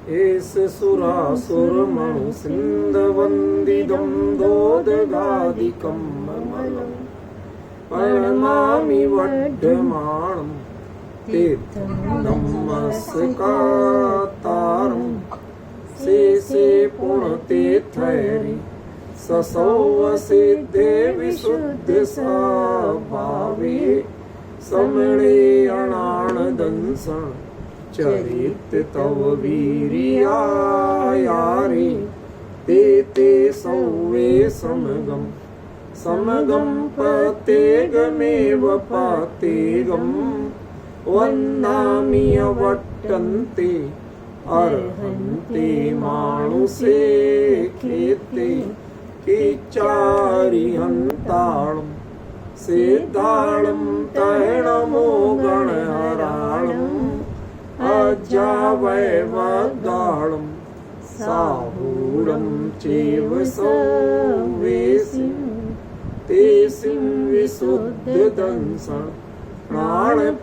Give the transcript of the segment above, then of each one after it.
S सुरासुरमणु सिन्धवन्दिदं दोदगादिकं ममलं प्रणमामि वड्ढमाणं तीर्थं नमस्कारं शेषे पुण्यतीर्थैरि ससौवसिद्धे विशुद्धस्वभावे समणे अणानदंसं चरित तव वीर्यायारे ते सौवे समगं पतेगमेव पतेगं वन्दामि अवट्टन्ते अर्हन्ते मानुषे खेते किचारिहन्ताळं सिद्धाळं तैणमो गणहराळम् अजावैवगाळं साहूढं चैव सौवेसिं तेसिं विशुद्धदंसं प्राणपहाणासमं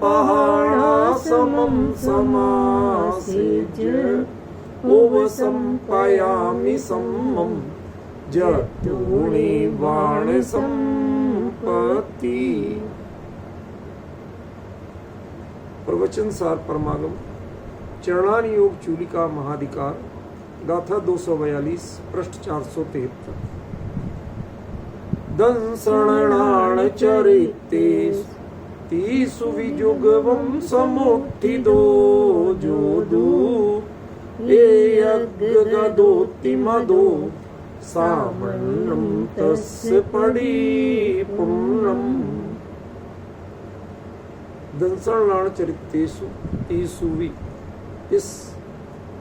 समासेज्य उपसंपयामि सम्मं जतूणि बाणसंपत्ति। प्रवचन सार परमागम चरणान योग चूलिका महाधिकार गाथा 242 पृष्ठ 473। दंसणाण चरिते तीसु विजुगवं समुत्थितो जोदु ये यज्ञगदोत्तिमदो सामन्नं तस्य परिपूर्णम्। दंसणाण चरितेषु इस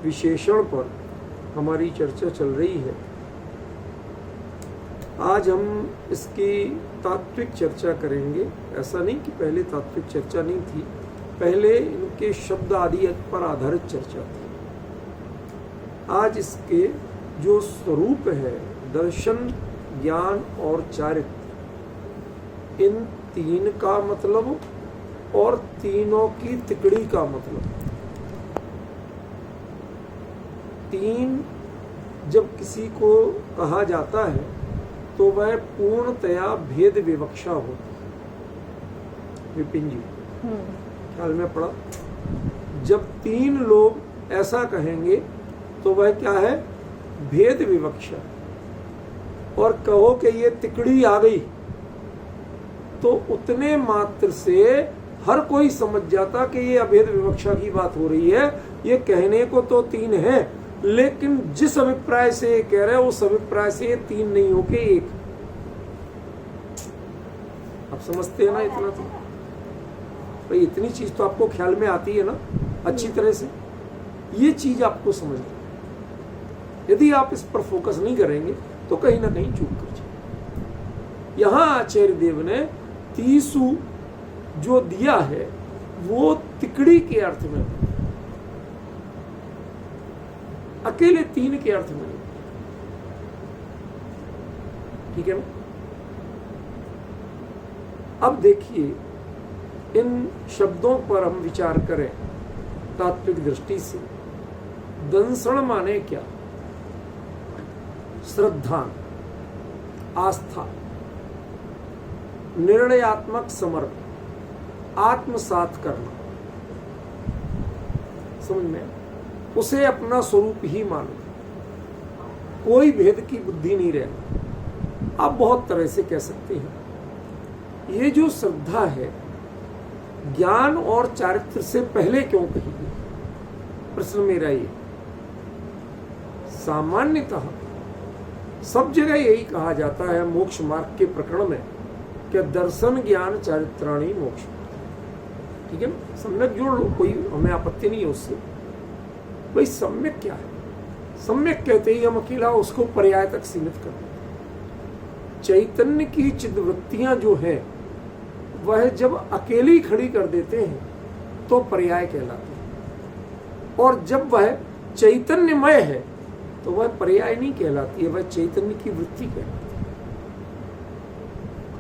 विशेषण पर हमारी चर्चा चल रही है। आज हम इसकी तात्विक चर्चा करेंगे। ऐसा नहीं कि पहले तात्विक चर्चा नहीं थी, पहले इनके शब्द आदि पर आधारित चर्चा थी। आज इसके जो स्वरूप है, दर्शन, ज्ञान और चारित्र, इन तीन का मतलब और तीनों की तिकड़ी का मतलब। तीन जब किसी को कहा जाता है तो वह पूर्णतया भेद विवक्षा होती है। विपिन जी ख्याल में पड़ा, जब तीन लोग ऐसा कहेंगे तो वह क्या है? भेद विवक्षा। और कहो कि ये तिकड़ी आ गई तो उतने मात्र से हर कोई समझ जाता कि ये अभेद विवक्षा की बात हो रही है। ये कहने को तो तीन है, लेकिन जिस अभिप्राय से ये कह रहे हैं उस अभिप्राय से ये तीन नहीं होके एक। आप समझते हैं ना? इतना तो भाई, इतनी चीज तो आपको ख्याल में आती है ना अच्छी तरह से। ये चीज आपको समझ लो। यदि आप इस पर फोकस नहीं करेंगे तो कहीं ना कहीं चूक कर जाए। यहां आचार्य देव ने तीसु जो दिया है वो तिकड़ी के अर्थ में, अकेले तीन के अर्थ में। ठीक है ना? अब देखिए, इन शब्दों पर हम विचार करें तात्विक दृष्टि से। दंसण माने क्या? श्रद्धा, आस्था, निर्णयात्मक समर्पण, आत्मसात करना। समझ में? उसे अपना स्वरूप ही मानना, कोई भेद की बुद्धि नहीं रहना। आप बहुत तरह से कह सकते हैं। ये जो श्रद्धा है, ज्ञान और चारित्र से पहले क्यों कही गई? प्रश्न मेरा ये। सामान्यतः सब जगह यही कहा जाता है मोक्ष मार्ग के प्रकरण में कि दर्शन, ज्ञान, चारित्राणी मोक्ष। ठीक है ना? सम्यक जोड़ लो, कोई हमें आपत्ति नहीं है उससे। भाई सम्यक क्या है? सम्यक कहते ही हम अकेला उसको पर्याय तक सीमित कर देते। चैतन्य की चिद्वृत्तियां जो है वह जब अकेली खड़ी कर देते हैं तो पर्याय कहलाते हैं, और जब वह चैतन्यमय है तो वह पर्याय नहीं कहलाती है, वह चैतन्य की वृत्ति कहलाती है।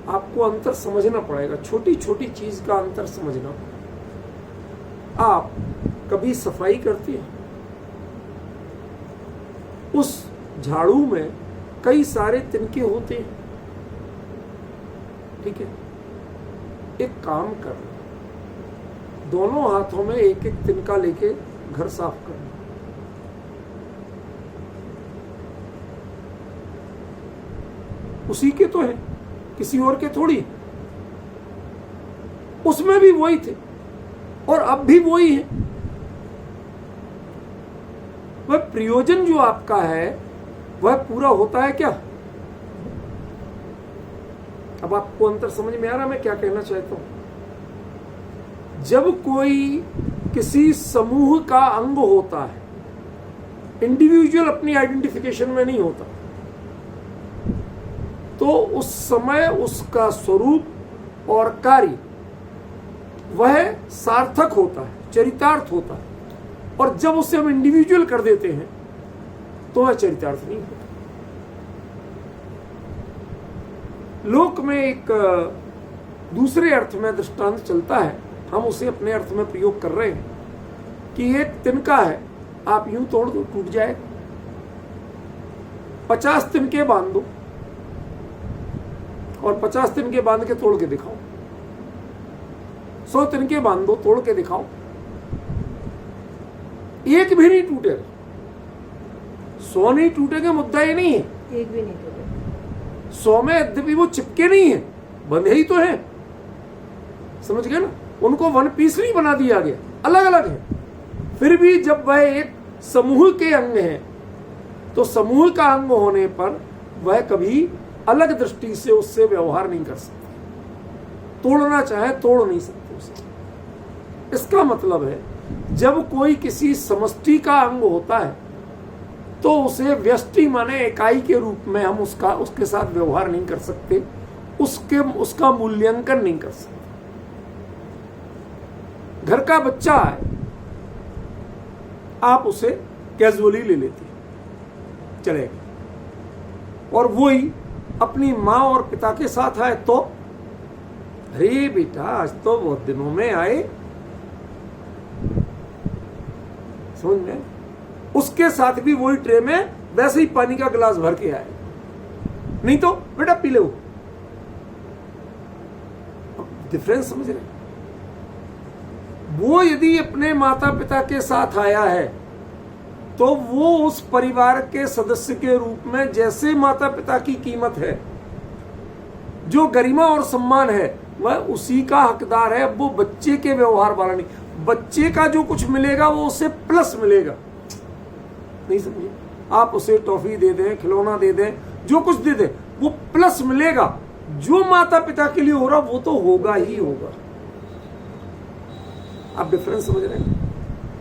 आपको अंतर समझना पड़ेगा, छोटी छोटी चीज का अंतर समझना। आप कभी सफाई करती है। उस झाड़ू में कई सारे तिनके होते हैं, ठीक है। एक काम कर, दोनों हाथों में एक एक तिनका लेके घर साफ करना। उसी के तो है, किसी और के थोड़ी। उसमें भी वही थे और अब भी वही है। वह प्रयोजन जो आपका है वह पूरा होता है क्या? अब आपको अंतर समझ में आ रहा मैं क्या कहना चाहता हूं? जब कोई किसी समूह का अंग होता है, इंडिविजुअल अपनी आइडेंटिफिकेशन में नहीं होता, तो उस समय उसका स्वरूप और कार्य वह सार्थक होता है, चरितार्थ होता है। और जब उसे हम इंडिविजुअल कर देते हैं तो वह चरितार्थ नहीं होता। लोक में एक दूसरे अर्थ में दृष्टांत चलता है, हम उसे अपने अर्थ में प्रयोग कर रहे हैं कि एक तिनका है, आप यूं तोड़ दो टूट जाए, 50 तिनके बांध दो और 50 तिनके बांध के तोड़ के दिखाओ, 100 तिनके बांध दो तोड़ के दिखाओ, एक भी नहीं टूटेगा। 100 नहीं टूटेगा, मुद्दा ये नहीं है, एक भी नहीं टूटेगा। 100 में यद्यपि वो चिपके नहीं है, बंधे ही तो है, समझ गए ना? उनको वन पीस नहीं बना दिया गया, अलग अलग है। फिर भी जब वह एक समूह के अंग है तो समूह का अंग होने पर वह कभी अलग दृष्टि से उससे व्यवहार नहीं कर सकते। तोड़ना चाहे तोड़ नहीं सकते उसे। इसका मतलब है जब कोई किसी समष्टि का अंग होता है तो उसे व्यष्टि माने इकाई के रूप में हम उसके साथ व्यवहार नहीं कर सकते, उसका मूल्यांकन नहीं कर सकते। घर का बच्चा है, आप उसे कैजुअली ले लेते हैं, चलेगा। और वही अपनी माँ और पिता के साथ आए तो अरे बेटा आज तो बहुत दिनों में आए, समझ में? उसके साथ भी वही ट्रे में वैसे ही पानी का गिलास भर के आए, नहीं तो बेटा पी लो। डिफरेंस समझ रहे? वो यदि अपने माता पिता के साथ आया है तो वो उस परिवार के सदस्य के रूप में जैसे माता पिता की कीमत है, जो गरिमा और सम्मान है, वह उसी का हकदार है। वो बच्चे के व्यवहार वाला नहीं। बच्चे का जो कुछ मिलेगा वो उसे प्लस मिलेगा, नहीं समझे? आप उसे टॉफी दे दें, खिलौना दे दें, जो कुछ दे दें, वो प्लस मिलेगा। जो माता पिता के लिए हो रहा वो तो होगा ही होगा। आप डिफरेंस समझ रहे हैं?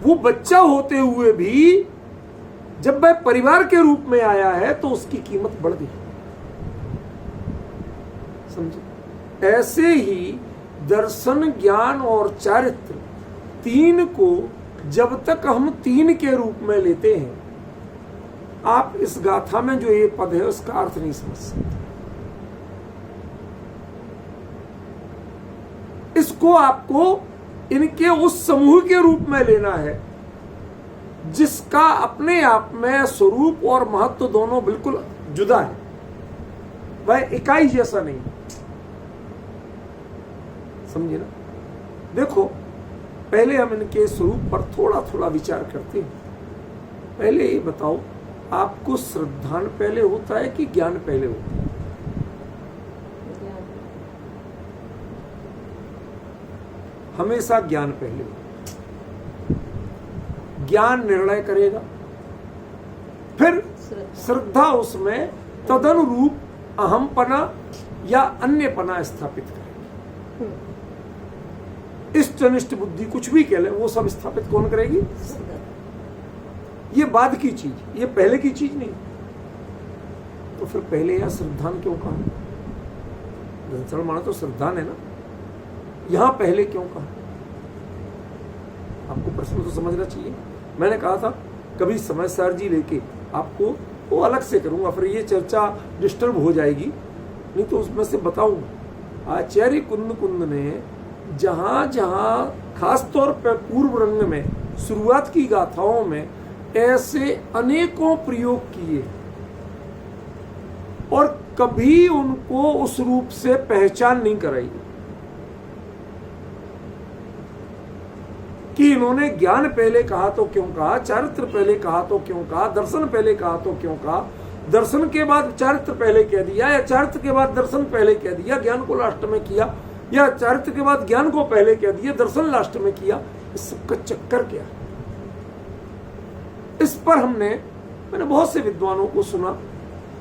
वो बच्चा होते हुए भी जब वह परिवार के रूप में आया है तो उसकी कीमत बढ़ गई, समझे? ऐसे ही दर्शन, ज्ञान और चारित्र, तीन को जब तक हम तीन के रूप में लेते हैं, आप इस गाथा में जो ये पद है उसका अर्थ नहीं समझ सकते। इसको आपको इनके उस समूह के रूप में लेना है जिसका अपने आप में स्वरूप और महत्व दोनों बिल्कुल जुदा है, वह इकाई जैसा नहीं। समझे ना? देखो, पहले हम इनके स्वरूप पर थोड़ा थोड़ा विचार करते हैं। पहले ये बताओ, आपको श्रद्धान पहले होता है कि ज्ञान पहले होता है? हमेशा ज्ञान पहले होता है। ज्ञान निर्णय करेगा, फिर श्रद्धा उसमें तदनुरूप अहमपना या अन्यपना स्थापित करेगी। इष्ट अनिष्ट बुद्धि कुछ भी कह ले, वो सब स्थापित कौन करेगी? ये बाद की चीज, ये पहले की चीज नहीं। तो फिर पहले यह श्रद्धान क्यों कहा? दर्शन माना तो श्रद्धान है ना, यहां पहले क्यों कहा? आपको प्रश्न तो समझना चाहिए। मैंने कहा था कभी समय सर जी लेके आपको वो अलग से करूंगा, फिर ये चर्चा डिस्टर्ब हो जाएगी, नहीं तो उसमें से बताऊंगा। आचार्य कुंद ने जहां जहां खास तौर पर पूर्व रंग में शुरुआत की गाथाओं में ऐसे अनेकों प्रयोग किए और कभी उनको उस रूप से पहचान नहीं कराई कि इन्होंने ज्ञान पहले कहा तो क्यों कहा, चारित्र पहले कहा तो क्यों कहा, दर्शन पहले कहा तो क्यों कहा, दर्शन के बाद चारित्र पहले कह दिया या चारित्र के बाद दर्शन पहले कह दिया, ज्ञान को लास्ट में किया, या चारित्र के बाद ज्ञान को पहले कह दिया, दर्शन लास्ट में किया। इस सबका चक्कर क्या? इस पर मैंने बहुत से विद्वानों को सुना।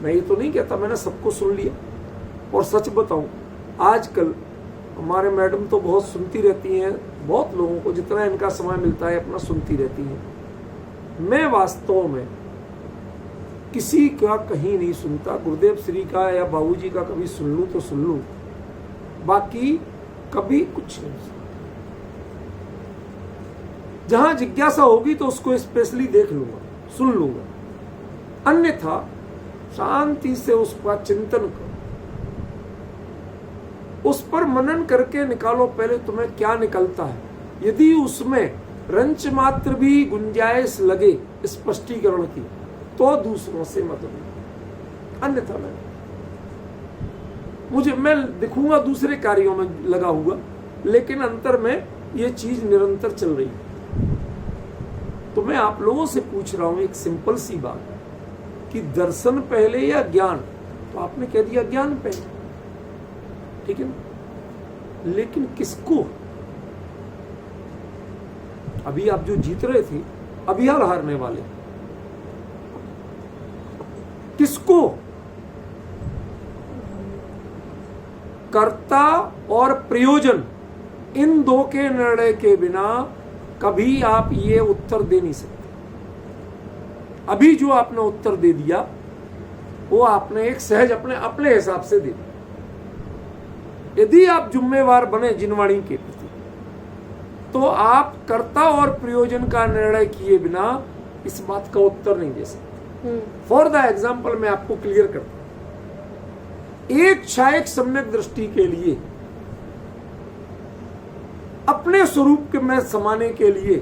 मैं ये तो नहीं कहता मैंने सबको सुन लिया, और सच बताऊं आजकल हमारे मैडम तो बहुत सुनती रहती हैं, बहुत लोगों को जितना इनका समय मिलता है अपना सुनती रहती हैं। मैं वास्तव में किसी का कहीं नहीं सुनता, गुरुदेव श्री का या बाबूजी का कभी सुन लूं तो सुन लूं, बाकी कभी कुछ नहीं सुनता। जहां जिज्ञासा होगी तो उसको स्पेशली देख लूंगा, सुन लूंगा, अन्यथा शांति से उसका चिंतन करो, उस पर मनन करके निकालो पहले तुम्हें क्या निकलता है। यदि उसमें रंच मात्र भी गुंजाइश लगे स्पष्टीकरण की तो दूसरों से मत लो, अन्यथा मैं दिखूंगा दूसरे कार्यों में लगा हुआ, लेकिन अंतर में ये चीज निरंतर चल रही है। तो मैं आप लोगों से पूछ रहा हूं एक सिंपल सी बात कि दर्शन पहले या ज्ञान, तो आपने कह दिया ज्ञान पहले, ठीक है ना, लेकिन किसको? अभी आप जो जीत रहे थे अभी हाल हारने वाले, किसको? कर्ता और प्रयोजन, इन दो के निर्णय के बिना कभी आप ये उत्तर दे नहीं सकते। अभी जो आपने उत्तर दे दिया वो आपने एक सहज अपने हिसाब से दे दिया। यदि आप जिम्मेवार बने जिनवाणी के प्रति तो आप कर्ता और प्रयोजन का निर्णय किए बिना इस बात का उत्तर नहीं दे सकते। फॉर द एग्जाम्पल मैं आपको क्लियर करता हूं, एक क्षायक सम्यक दृष्टि के लिए अपने स्वरूप के में समाने के लिए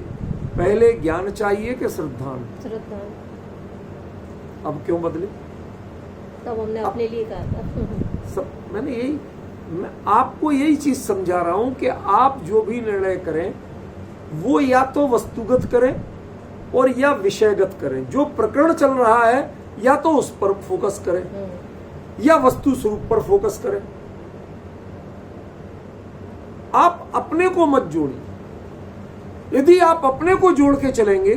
पहले ज्ञान चाहिए कि श्रद्धा? अब क्यों बदले? तब हमने अपने लिए कहा था। सब मैं आपको यही चीज समझा रहा हूं कि आप जो भी निर्णय करें वो या तो वस्तुगत करें और या विषयगत करें। जो प्रकरण चल रहा है या तो उस पर फोकस करें या वस्तु स्वरूप पर फोकस करें। आप अपने को मत जोड़िए। यदि आप अपने को जोड़ के चलेंगे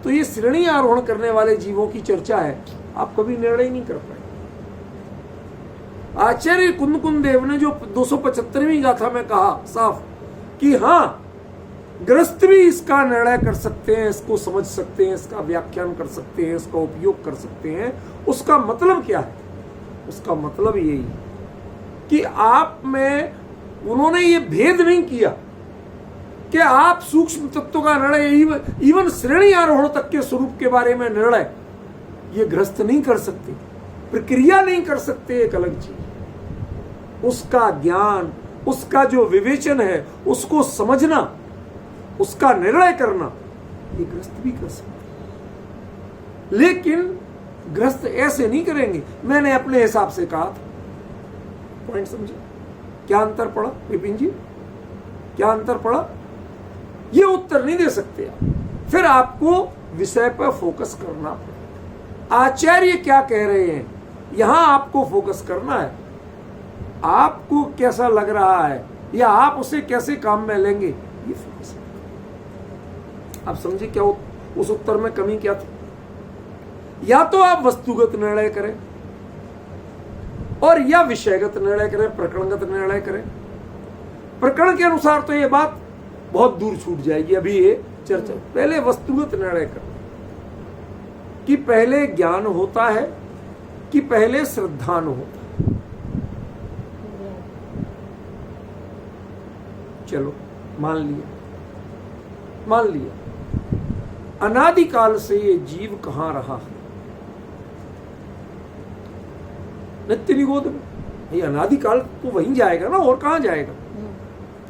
तो ये श्रेणी आरोहण करने वाले जीवों की चर्चा है, आप कभी निर्णय नहीं कर पाएंगे। आचार्य कुंद देव ने जो 275वीं गाथा में कहा साफ कि हाँ, गृहस्थ भी इसका निर्णय कर सकते हैं, इसको समझ सकते हैं, इसका व्याख्यान कर सकते हैं, इसका उपयोग कर सकते हैं। उसका मतलब क्या है? उसका मतलब यही कि आप में उन्होंने ये भेद नहीं किया कि आप सूक्ष्म तत्व का निर्णय, इवन श्रेणी आरोहण तक के स्वरूप के बारे में निर्णय ये गृहस्थ नहीं कर सकते, प्रक्रिया नहीं कर सकते, एक अलग चीज। उसका ज्ञान, उसका जो विवेचन है, उसको समझना, उसका निर्णय करना, ये गृहस्थ भी कर सकते। लेकिन गृहस्थ ऐसे नहीं करेंगे। मैंने अपने हिसाब से कहा था, पॉइंट समझे? क्या अंतर पड़ा विपिन जी? क्या अंतर पड़ा? ये उत्तर नहीं दे सकते आप। फिर आपको विषय पर फोकस करना पड़ेगा। आचार्य क्या कह रहे हैं यहां आपको फोकस करना है। आपको कैसा लग रहा है या आप उसे कैसे काम में लेंगे, ये फोकस है। आप समझे क्या उस उत्तर में कमी क्या थी? या तो आप वस्तुगत निर्णय करें और या विषयगत निर्णय करें, प्रकरणगत निर्णय करें। प्रकरण के अनुसार तो ये बात बहुत दूर छूट जाएगी, अभी ये चर्चा। पहले वस्तुगत निर्णय करें कि पहले ज्ञान होता है कि पहले श्रद्धान होता है। चलो मान लिया अनादिकाल से ये जीव कहां रहा है? नित्य निगोद में। ये अनादिकाल तो वहीं जाएगा ना, और कहां जाएगा?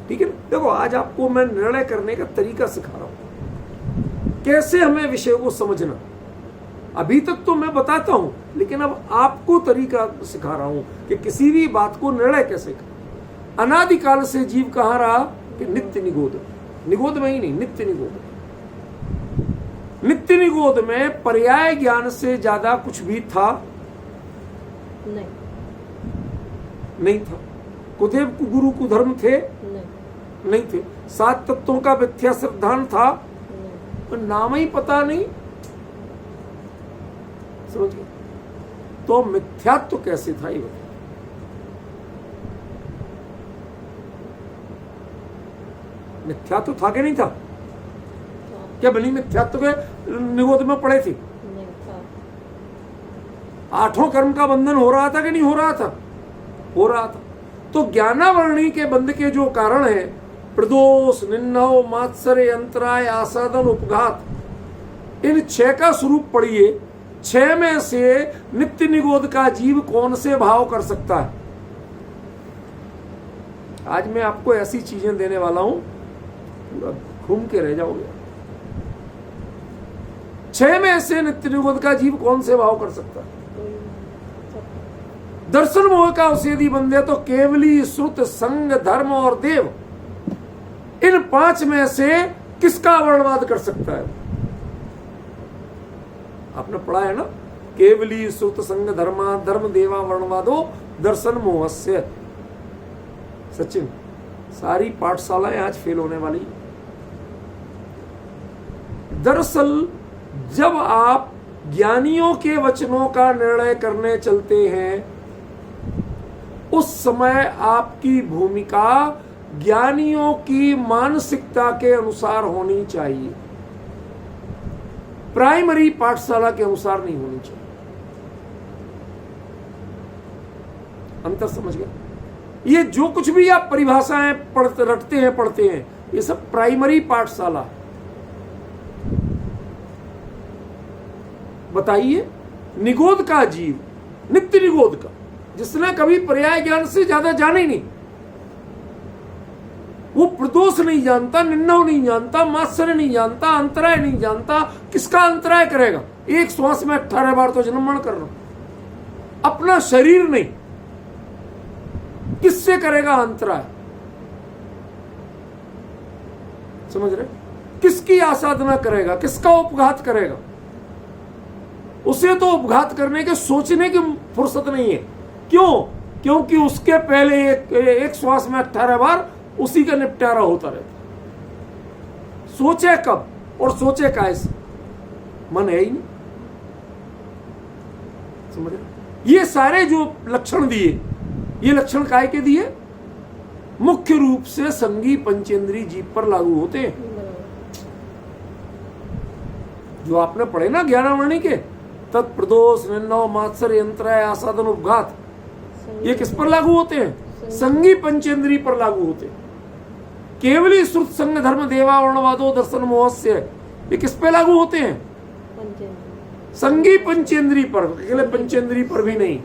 ठीक है ना? देखो, आज आपको मैं निर्णय करने का तरीका सिखा रहा हूं। कैसे हमें विषय को समझना। अभी तक तो मैं बताता हूं, लेकिन अब आपको तरीका सिखा रहा हूं कि किसी भी बात को निर्णय कैसे करें। अनादिकाल से जीव कहाँ रहा कि नित्य निगोद, निगोद में ही नहीं, नित्य निगोद। नित्य निगोद में पर्याय ज्ञान से ज्यादा कुछ भी था नहीं था। कुदेव कुगुरु कुधर्म थे नहीं थे। 7 तत्वों का मिथ्या सिद्धांत था, तो नाम ही पता नहीं। समझ गए? तो मिथ्यात्व कैसे था ये बताइए। मिथ्यात्व था कि नहीं था? क्या बनी मिथ्यात्व के निगोद में पड़े थे? 8 कर्म का बंधन हो रहा था कि नहीं हो रहा था? हो रहा था। तो ज्ञानावरणी के बंध के जो कारण है, प्रदोष, निन्नव, मात्सर्य, अंतराय, आसादन, उपघात, इन 6 का स्वरूप पढ़िए। 6 में से नित्य निगोद का जीव कौन से भाव कर सकता है? आज मैं आपको ऐसी चीजें देने वाला हूं, घूम के रह जाओगे। 6 में से नित्य निगोद का जीव कौन से भाव कर सकता है? दर्शन मोह का औषधि बंधे तो केवली, श्रुत, संग, धर्म और देव, इन 5 में से किसका वर्णवाद कर सकता है? आपने पढ़ा है ना, केवली, श्रुत, संग, धर्मा, धर्म, देवा, वर्णवादो दर्शन मोहस्य। सचिन, सारी पाठशालाएं आज फेल होने वाली। दरअसल जब आप ज्ञानियों के वचनों का निर्णय करने चलते हैं, उस समय आपकी भूमिका ज्ञानियों की मानसिकता के अनुसार होनी चाहिए, प्राइमरी पाठशाला के अनुसार नहीं होनी चाहिए। अंतर समझ गए? ये जो कुछ भी आप परिभाषाएं पढ़ते हैं, ये सब प्राइमरी पाठशाला। बताइए, निगोद का जीव, नित्य निगोद का, जिसने कभी पर्याय ज्ञान से ज्यादा जाना ही नहीं, वो प्रदोष नहीं जानता, निन्नव नहीं जानता, मात्सर्य नहीं जानता, अंतराय नहीं जानता। किसका अंतराय करेगा? एक श्वास में 18 बार तो जन्म मरण करना, अपना शरीर नहीं, किससे करेगा अंतराय? समझ रहे? किसकी आसाधना करेगा? किसका उपघात करेगा? उसे तो उपघात करने के सोचने की फुर्सत नहीं है। क्यों? क्योंकि उसके पहले एक श्वास में 18 बार उसी का निपटारा होता रहता। सोचे कब और सोचे कैसे? मन है ही नहीं। समझ रहे? ये सारे जो लक्षण दिए, ये लक्षण काय के दिए? मुख्य रूप से संगी पंचेंद्री जीव पर लागू होते हैं। जो आपने पढ़े ना ज्ञानावरणी के, तत्प्रदोष, निन्नव, मात्सर्य, अंतराय, आसादन, उपघात, ये किस पर लागू होते हैं? संगी पंचेंद्री पर लागू होते हैं। केवली, श्रुत, संग, धर्म, देवा, वर्णवादो दर्शन मोहस्य, ये किस पे लागू होते हैं? संगी पंचेंद्री पर, अकेले पंचेंद्री पर भी नहीं।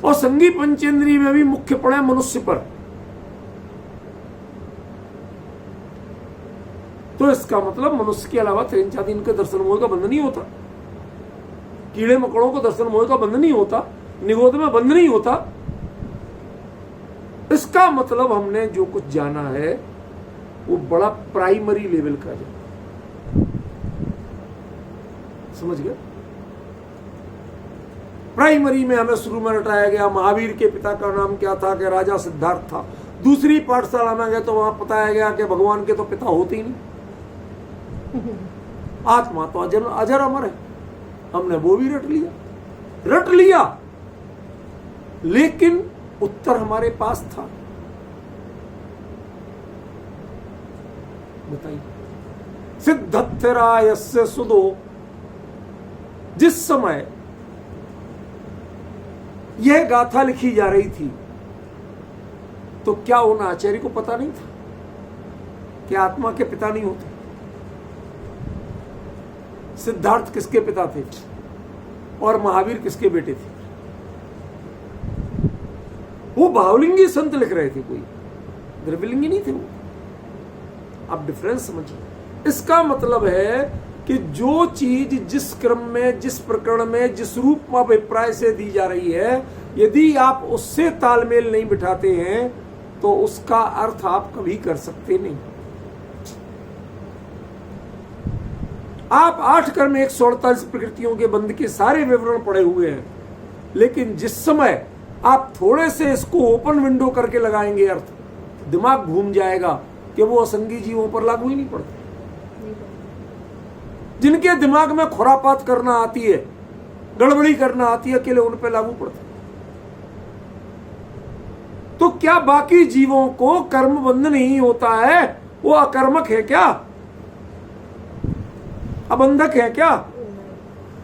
और संगी पंचेंद्री में भी मुख्य पड़े मनुष्य पर। तो इसका मतलब मनुष्य के अलावा 3-4 दिन के दर्शन मोह का बंध नहीं होता, कीड़े मकड़ों को दर्शन मोह का बंध नहीं होता, निगोद में बंध नहीं होता। इसका मतलब हमने जो कुछ जाना है वो बड़ा प्राइमरी लेवल का जाना। समझ गए? प्राइमरी में हमें शुरू में रटाया गया महावीर के पिता का नाम क्या था, कि राजा सिद्धार्थ था। दूसरी पाठशाला में गए तो वहां बताया गया कि भगवान के तो पिता होते ही नहीं, आत्मा तो अजर अमर है। हमने वो भी रट लिया, लेकिन उत्तर हमारे पास था। बताइए, सिद्धरायस्य सुदो, जिस समय यह गाथा लिखी जा रही थी, तो क्या उन आचार्य को पता नहीं था कि आत्मा के पिता नहीं होते? सिद्धार्थ किसके पिता थे और महावीर किसके बेटे थे? वो भावलिंगी संत लिख रहे थे, कोई द्रव्यलिंगी नहीं थे वो। आप डिफरेंस समझिए। इसका मतलब है कि जो चीज जिस क्रम में, जिस प्रकरण में, जिस रूप में अभिप्राय से दी जा रही है, यदि आप उससे तालमेल नहीं बिठाते हैं तो उसका अर्थ आप कभी कर सकते नहीं। आप 8 कर्म 148 प्रकृतियों के बंध के सारे विवरण पड़े हुए हैं, लेकिन जिस समय आप थोड़े से इसको ओपन विंडो करके लगाएंगे अर्थ, दिमाग घूम जाएगा कि वो असंगी जीवों पर लागू ही नहीं पड़ते। जिनके दिमाग में खुरापात करना आती है, गड़बड़ी करना आती है, अकेले उन पर लागू पड़ते। तो क्या बाकी जीवों को कर्म बंध नहीं होता है? वो अकर्मक है क्या? अबंधक है क्या?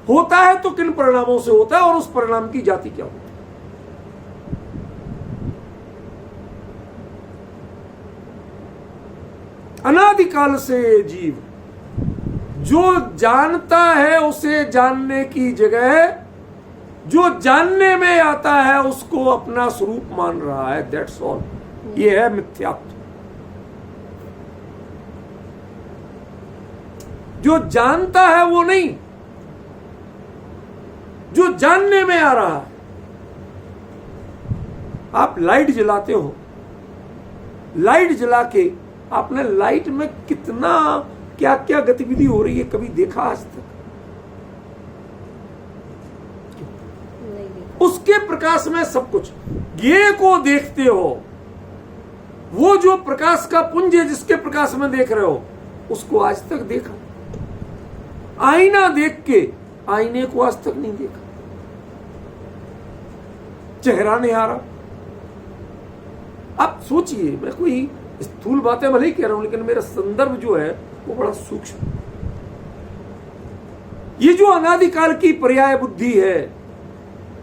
होता है तो किन परिणामों से होता है और उस परिणाम की जाति क्या होती है? अनादिकाल से जीव जो जानता है उसे जानने की जगह जो जानने में आता है उसको अपना स्वरूप मान रहा है। That's all. ये है मिथ्यात्व। जो जानता है वो नहीं, जो जानने में आ रहा है। आप लाइट जलाते हो, लाइट जला के आपने लाइट में कितना क्या क्या गतिविधि हो रही है कभी देखा आज तक? उसके प्रकाश में सब कुछ। ये को देखते हो, वो जो प्रकाश का पुंज है जिसके प्रकाश में देख रहे हो, उसको आज तक देखा? आईना देख के आईने को आज तक नहीं देखा। चेहरा नहीं आ रहा। आप सोचिए, मैं कोई स्थूल बातें भले ही कह रहा हूं, लेकिन मेरा संदर्भ जो है वो बड़ा सूक्ष्म। ये जो अनादिकाल की पर्याय बुद्धि है,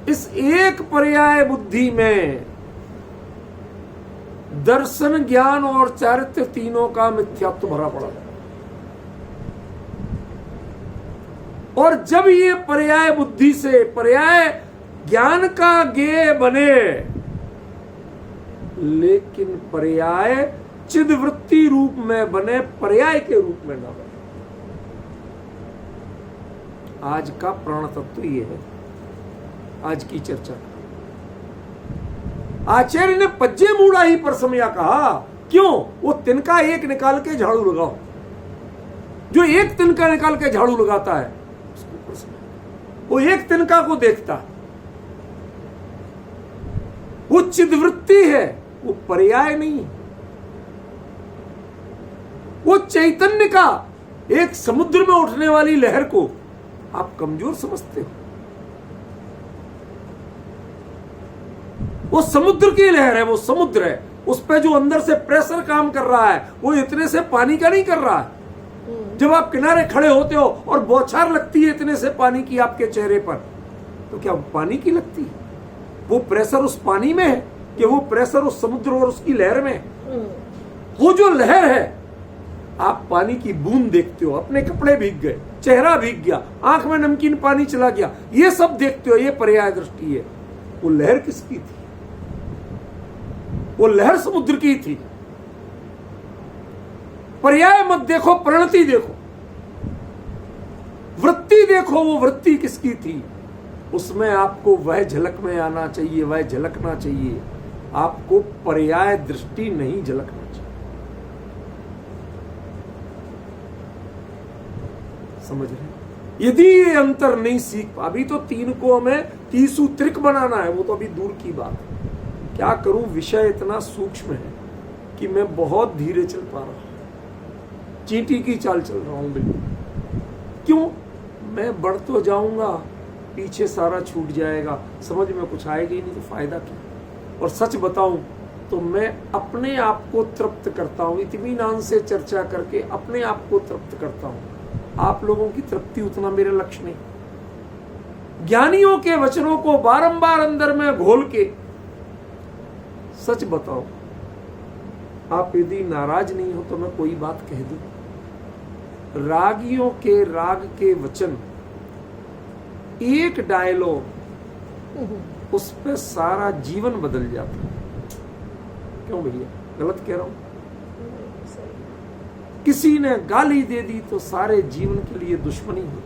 इस एक पर्याय बुद्धि में दर्शन, ज्ञान और चारित्र्य तीनों का मिथ्यात्व भरा पड़ा है। और जब ये पर्याय बुद्धि से पर्याय ज्ञान का ज्ञेय बने, लेकिन पर्याय चिदवृत्ति रूप में बने, पर्याय के रूप में ना बने। आज का प्राण तत्व ये है, आज की चर्चा। आचार्य ने पज्जे मूड़ा ही पर समया कहा। क्यों? वो तिनका एक निकाल के झाड़ू लगाओ। जो एक तिनका निकाल के झाड़ू लगाता है उसको पर समय, वो एक तिनका को देखता है। वो चिदवृत्ति है, वो पर्याय नहीं। वो चैतन्य का एक समुद्र में उठने वाली लहर को आप कमजोर समझते हो। वो समुद्र की लहर है, वो समुद्र है। उस पे जो अंदर से प्रेशर काम कर रहा है वो इतने से पानी का नहीं कर रहा है। जब आप किनारे खड़े होते हो और बौछार लगती है इतने से पानी की आपके चेहरे पर, तो क्या पानी की लगती है? वो प्रेशर उस पानी में है कि वो प्रेशर उस समुद्र और उसकी लहर में है? वो जो लहर है, आप पानी की बूंद देखते हो, अपने कपड़े भीग गए, चेहरा भीग गया, आंख में नमकीन पानी चला गया, ये सब देखते हो, ये पर्याय दृष्टि है। वो लहर किसकी थी? वो लहर समुद्र की थी। पर्याय मत देखो, परिणति देखो, वृत्ति देखो, वो वृत्ति किसकी थी? उसमें आपको वह झलक में आना चाहिए, वह झलकना चाहिए। आपको पर्याय दृष्टि नहीं झलकना चाहिए। समझ रहे? यदि ये अंतर नहीं सीख, अभी तो 3 को हमें 30 त्रिक बनाना है, वो तो अभी दूर की बात है। क्या करूं, विषय इतना सूक्ष्म है कि मैं बहुत धीरे चल पा रहा हूं, चींटी की चाल चल रहा हूं बिल्कुल। क्यों? मैं बढ़ तो जाऊंगा, पीछे सारा छूट जाएगा, समझ में कुछ आएगा ही नहीं, तो फायदा क्या? और सच बताऊं तो मैं अपने आप को तृप्त करता हूं, इत्मीनान से चर्चा करके अपने आप को तृप्त करता हूं। आप लोगों की तृप्ति उतना मेरा लक्ष्य नहीं। ज्ञानियों के वचनों को बारंबार अंदर में घोल के, सच बताओ, आप यदि नाराज नहीं हो तो मैं कोई बात कह दूं। रागियों के राग के वचन, एक डायलॉग, उस पे सारा जीवन बदल जाता है। क्यों भैया, गलत कह रहा हूं? किसी ने गाली दे दी तो सारे जीवन के लिए दुश्मनी हो,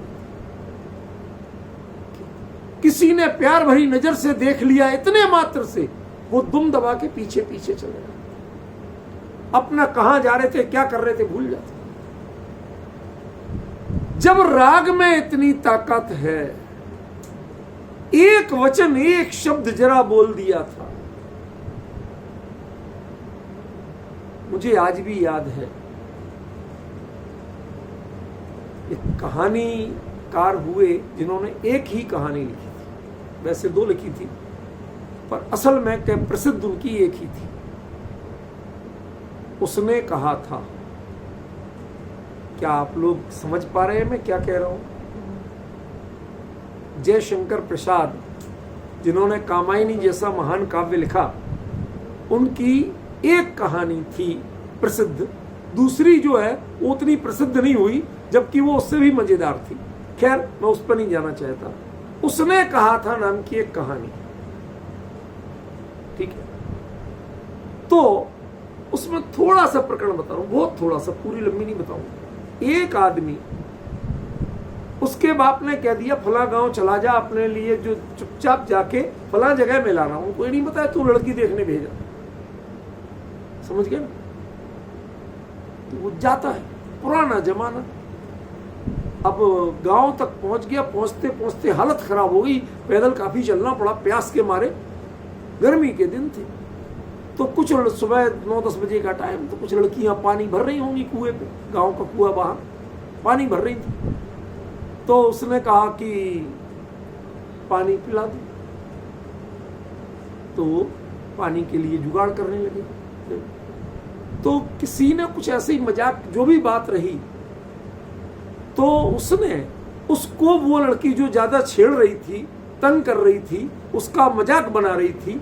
किसी ने प्यार भरी नजर से देख लिया इतने मात्र से वो दुम दबा के पीछे पीछे चले गए, अपना कहां जा रहे थे क्या कर रहे थे भूल जाते। जब राग में इतनी ताकत है, एक वचन एक शब्द जरा बोल दिया था। मुझे आज भी याद है, एक कहानीकार हुए जिन्होंने एक ही कहानी लिखी थी, वैसे 2 लिखी थी पर असल में क्या प्रसिद्ध उनकी एक ही थी। उसने कहा था, क्या आप लोग समझ पा रहे हैं मैं क्या कह रहा हूं? जयशंकर प्रसाद जिन्होंने कामायनी जैसा महान काव्य लिखा, उनकी एक कहानी थी प्रसिद्ध, दूसरी जो है वो उतनी प्रसिद्ध नहीं हुई, जबकि वो उससे भी मजेदार थी। खैर मैं उस पर नहीं जाना चाहता। उसने कहा था नाम की एक कहानी, ठीक है? तो उसमें थोड़ा सा प्रकरण बता रहा हूं, बहुत थोड़ा सा, पूरी लंबी नहीं बताऊंगा। एक आदमी, उसके बाप ने कह दिया फला गांव चला जा, अपने लिए जो चुपचाप जाके फला जगह में ला रहा हूं, कोई नहीं बताया, तू लड़की देखने भेजा। समझ गया ना? तो वो जाता है, पुराना जमाना। अब गांव तक पहुंच गया, पहुंचते पहुंचते हालत खराब हो गई, पैदल काफी चलना पड़ा प्यास के मारे, गर्मी के दिन थे। तो कुछ सुबह 9-10 बजे का टाइम, तो कुछ लड़कियां पानी भर रही होंगी कुएं पे, गांव का कुआं बाहर पानी भर रही थी। तो उसने कहा कि पानी पिला दो, तो पानी के लिए जुगाड़ करने लगे। तो किसी ने कुछ ऐसे ही मजाक, जो भी बात रही, तो उसने उसको, वो लड़की जो ज्यादा छेड़ रही थी, तंग कर रही थी, उसका मजाक बना रही थी,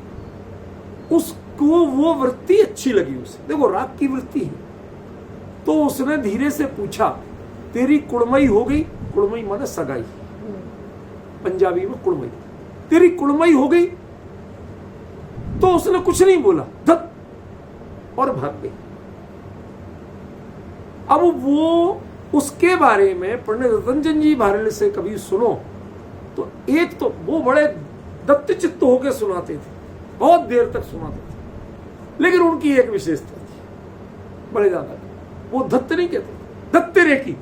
उसको वो वृत्ति अच्छी लगी उसे। देखो राग की वृत्ति है। तो उसने धीरे से पूछा, तेरी कुड़मई हो गई? कुड़मई माने सगाई, पंजाबी में कुड़मई। तेरी कुड़मई हो गई? तो उसने कुछ नहीं बोला, धत, और भाग गई। अब वो उसके बारे में पंडित रतनचंद जी भारल से कभी सुनो तो एक तो वो बड़े दत्त चित्त होकर सुनाते थे, बहुत देर तक सुनाते थे, लेकिन उनकी एक विशेषता थी बड़े ज्यादा, वो धत्त नहीं कहते, धत्तेरे की।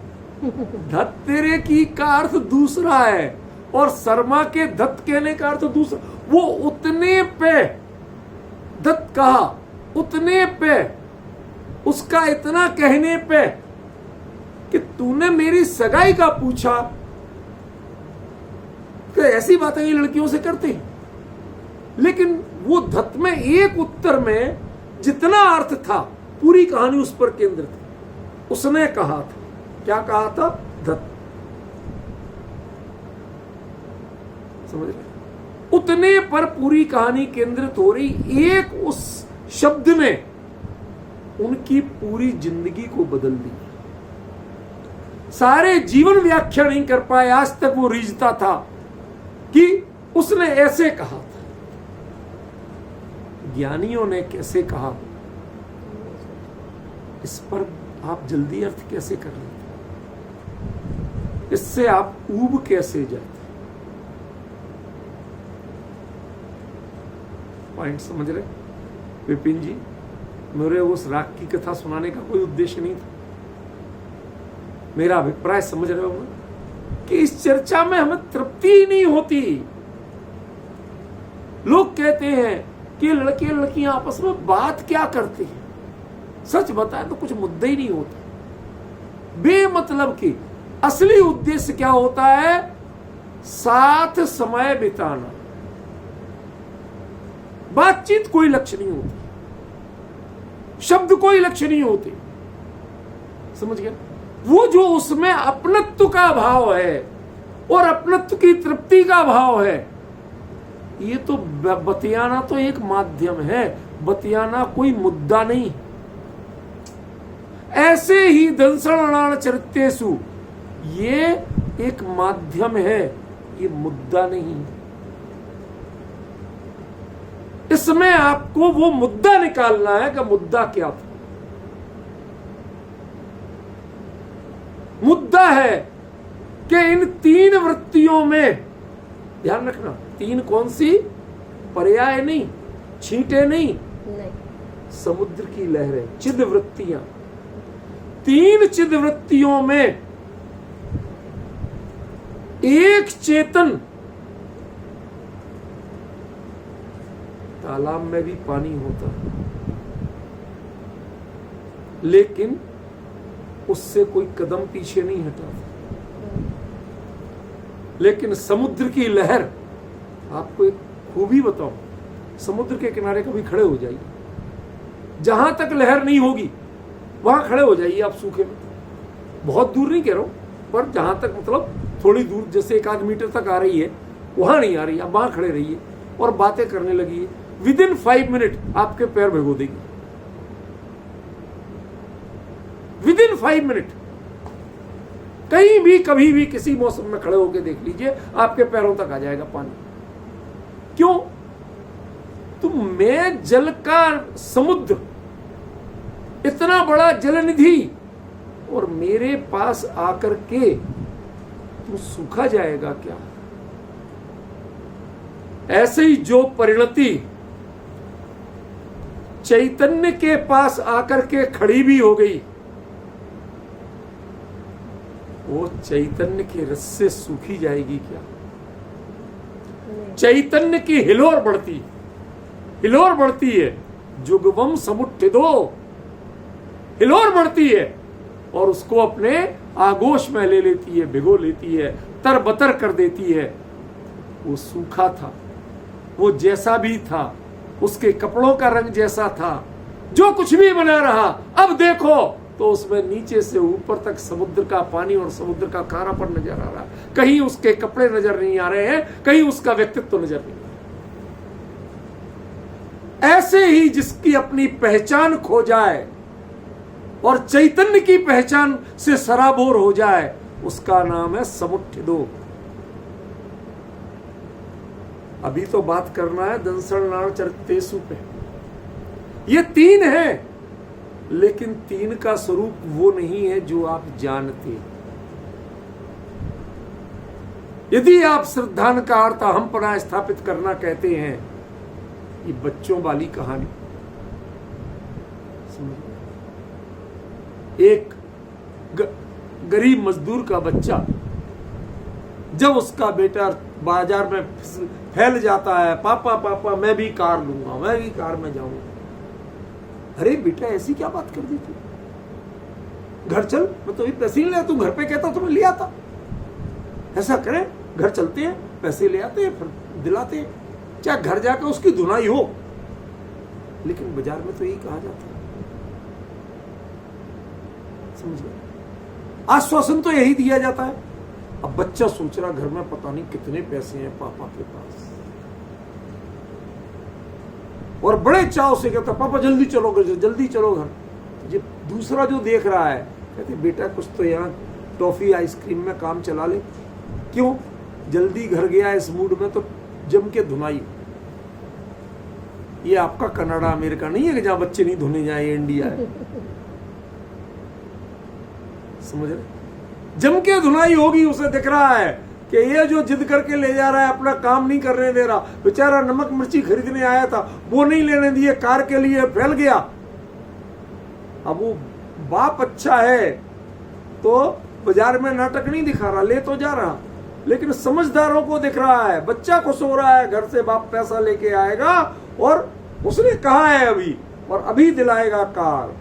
धत्तेरे की का अर्थ दूसरा है, और शर्मा के दत्त कहने का अर्थ दूसरा। वो उतने पे दत्त कहा, उतने पे, उसका इतना कहने पे कि तूने मेरी सगाई का पूछा, तो ऐसी बातें ये लड़कियों से करते हैं। लेकिन वो धत्त में एक उत्तर में जितना अर्थ था, पूरी कहानी उस पर केंद्रित थी। उसने कहा था, क्या कहा था? धत्त। समझ रहे? उतने पर पूरी कहानी केंद्रित हो रही। एक उस शब्द ने उनकी पूरी जिंदगी को बदल दी। सारे जीवन व्याख्या नहीं कर पाए, आज तक वो रीझता था कि उसने ऐसे कहा था। ज्ञानियों ने कैसे कहा, इस पर आप जल्दी अर्थ कैसे कर लेते, इससे आप ऊब कैसे जाते? पॉइंट समझ रहे विपिन जी? मेरे उस राग की कथा सुनाने का कोई उद्देश्य नहीं था। मेरा अभिप्राय समझ रहे हो ना, कि इस चर्चा में हमें तृप्ति ही नहीं होती। लोग कहते हैं कि लड़के लड़कियां आपस में बात क्या करते हैं, सच बताएं तो कुछ मुद्दे ही नहीं होते, बेमतलब की। असली उद्देश्य क्या होता है? साथ समय बिताना। बातचीत कोई लक्ष्य नहीं होती, शब्द कोई लक्ष्य नहीं होते। समझ गया? वो जो उसमें अपनत्व का भाव है और अपनत्व की तृप्ति का भाव है, ये तो बतियाना तो एक माध्यम है, बतियाना कोई मुद्दा नहीं। ऐसे ही दंसणान चरितेषु, ये एक माध्यम है, ये मुद्दा नहीं। इसमें आपको वो मुद्दा निकालना है कि मुद्दा क्या था। है कि इन तीन वृत्तियों में, ध्यान रखना, तीन कौन सी? पर्याय नहीं, छींटे नहीं, समुद्र की लहरें, चिद वृत्तियां। तीन चिद वृत्तियों में एक चेतन, तालाब में भी पानी होता है लेकिन उससे कोई कदम पीछे नहीं हटाता। लेकिन समुद्र की लहर, आपको एक खूबी बताऊं, समुद्र के किनारे कभी खड़े हो जाइए, जहां तक लहर नहीं होगी वहां खड़े हो जाइए आप सूखे में। बहुत दूर नहीं कह रहा हूं, पर जहां तक मतलब थोड़ी दूर, जैसे 1 आध मीटर तक आ रही है, वहां नहीं आ रही, आप वहां खड़े रहिए और बातें करने लगी। विदिन 5 मिनट आपके पैर भिगो देगी। विदिन 5 मिनट कहीं भी कभी भी किसी मौसम में खड़े होकर देख लीजिए, आपके पैरों तक आ जाएगा पानी। क्यों? तो मैं जल का समुद्र, इतना बड़ा जलनिधि, और मेरे पास आकर के तू सूखा जाएगा क्या? ऐसे ही जो परिणति चैतन्य के पास आकर के खड़ी भी हो गई, वो चैतन्य के रस से सूखी जाएगी क्या? चैतन्य की हिलोर बढ़ती है, जुगवम समुट्ठिदो, हिलोर बढ़ती है और उसको अपने आगोश में ले लेती है, भिगो लेती है, तरबतर कर देती है। वो सूखा था, वो जैसा भी था, उसके कपड़ों का रंग जैसा था, जो कुछ भी बना रहा, अब देखो तो उसमें नीचे से ऊपर तक समुद्र का पानी और समुद्र का खारापन नजर आ रहा है। कहीं उसके कपड़े नजर नहीं आ रहे हैं, कहीं उसका व्यक्तित्व नजर नहीं आ रहा। ऐसे ही जिसकी अपनी पहचान खो जाए और चैतन्य की पहचान से सराबोर हो जाए, उसका नाम है समुट्ठिदो। अभी तो बात करना है दंसण नाण चरितेषु पे। ये तीन है, लेकिन तीन का स्वरूप वो नहीं है जो आप जानते। यदि आप श्रद्धान का अर्थ हम पर स्थापित करना कहते हैं, ये बच्चों वाली कहानी। एक गरीब मजदूर का बच्चा, जब उसका बेटा बाजार में फैल जाता है, पापा पापा मैं भी कार लूंगा, मैं भी कार में जाऊंगा। अरे बेटा ऐसी क्या बात कर दी तू? घर चल, मैं तो अभी पैसे नहीं लाया, तू घर पे कहता तो मैं ले आता। ऐसा करें, घर चलते हैं, पैसे ले आते हैं, फिर दिलाते हैं, चाहे घर जाकर उसकी धुनाई हो। लेकिन बाजार में तो यही कहा जाता है, समझ गए? आश्वासन तो यही दिया जाता है। अब बच्चा सोच रहा घर में पता नहीं कितने पैसे हैं पापा के पास, और बड़े चाव से कहता पापा जल्दी चलो घर, जल्दी चलो घर। ये दूसरा जो देख रहा है कहते बेटा कुछ तो यहाँ टॉफी आइसक्रीम में काम चला ले। क्यों? जल्दी घर गया इस मूड में तो जम के धुनाई। ये आपका कनाडा अमेरिका नहीं है कि जहां बच्चे नहीं धुने जाए, इंडिया है। समझ रहे? जम के धुनाई होगी। उसे दिख रहा है कि ये जो जिद करके ले जा रहा है, अपना काम नहीं करने दे रहा, बेचारा नमक मिर्ची खरीदने आया था, वो नहीं लेने दिए, कार के लिए फैल गया। अब वो बाप अच्छा है तो बाजार में नाटक नहीं दिखा रहा, ले तो जा रहा, लेकिन समझदारों को दिख रहा है बच्चा खुश हो रहा है, घर से बाप पैसा लेके आएगा और उसने कहा है अभी, और अभी दिलाएगा कार,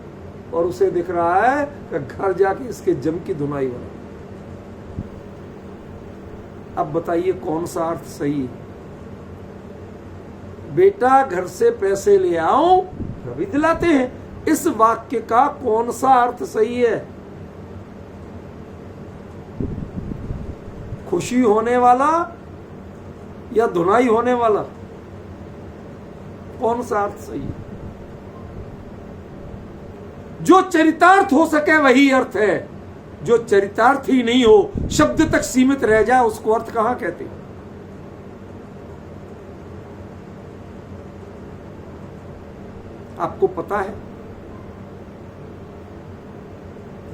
और उसे दिख रहा है कि घर जाके इसके जम की धुनाई हो। अब बताइए कौन सा अर्थ सही है? बेटा घर से पैसे ले आओ, अभी दिलाते हैं, इस वाक्य का कौन सा अर्थ सही है? खुशी होने वाला या धुनाई होने वाला? कौन सा अर्थ सही है? जो चरितार्थ हो सके वही अर्थ है, जो चरितार्थ ही नहीं हो, शब्द तक सीमित रह जाए, उसको अर्थ कहां कहते? आपको पता है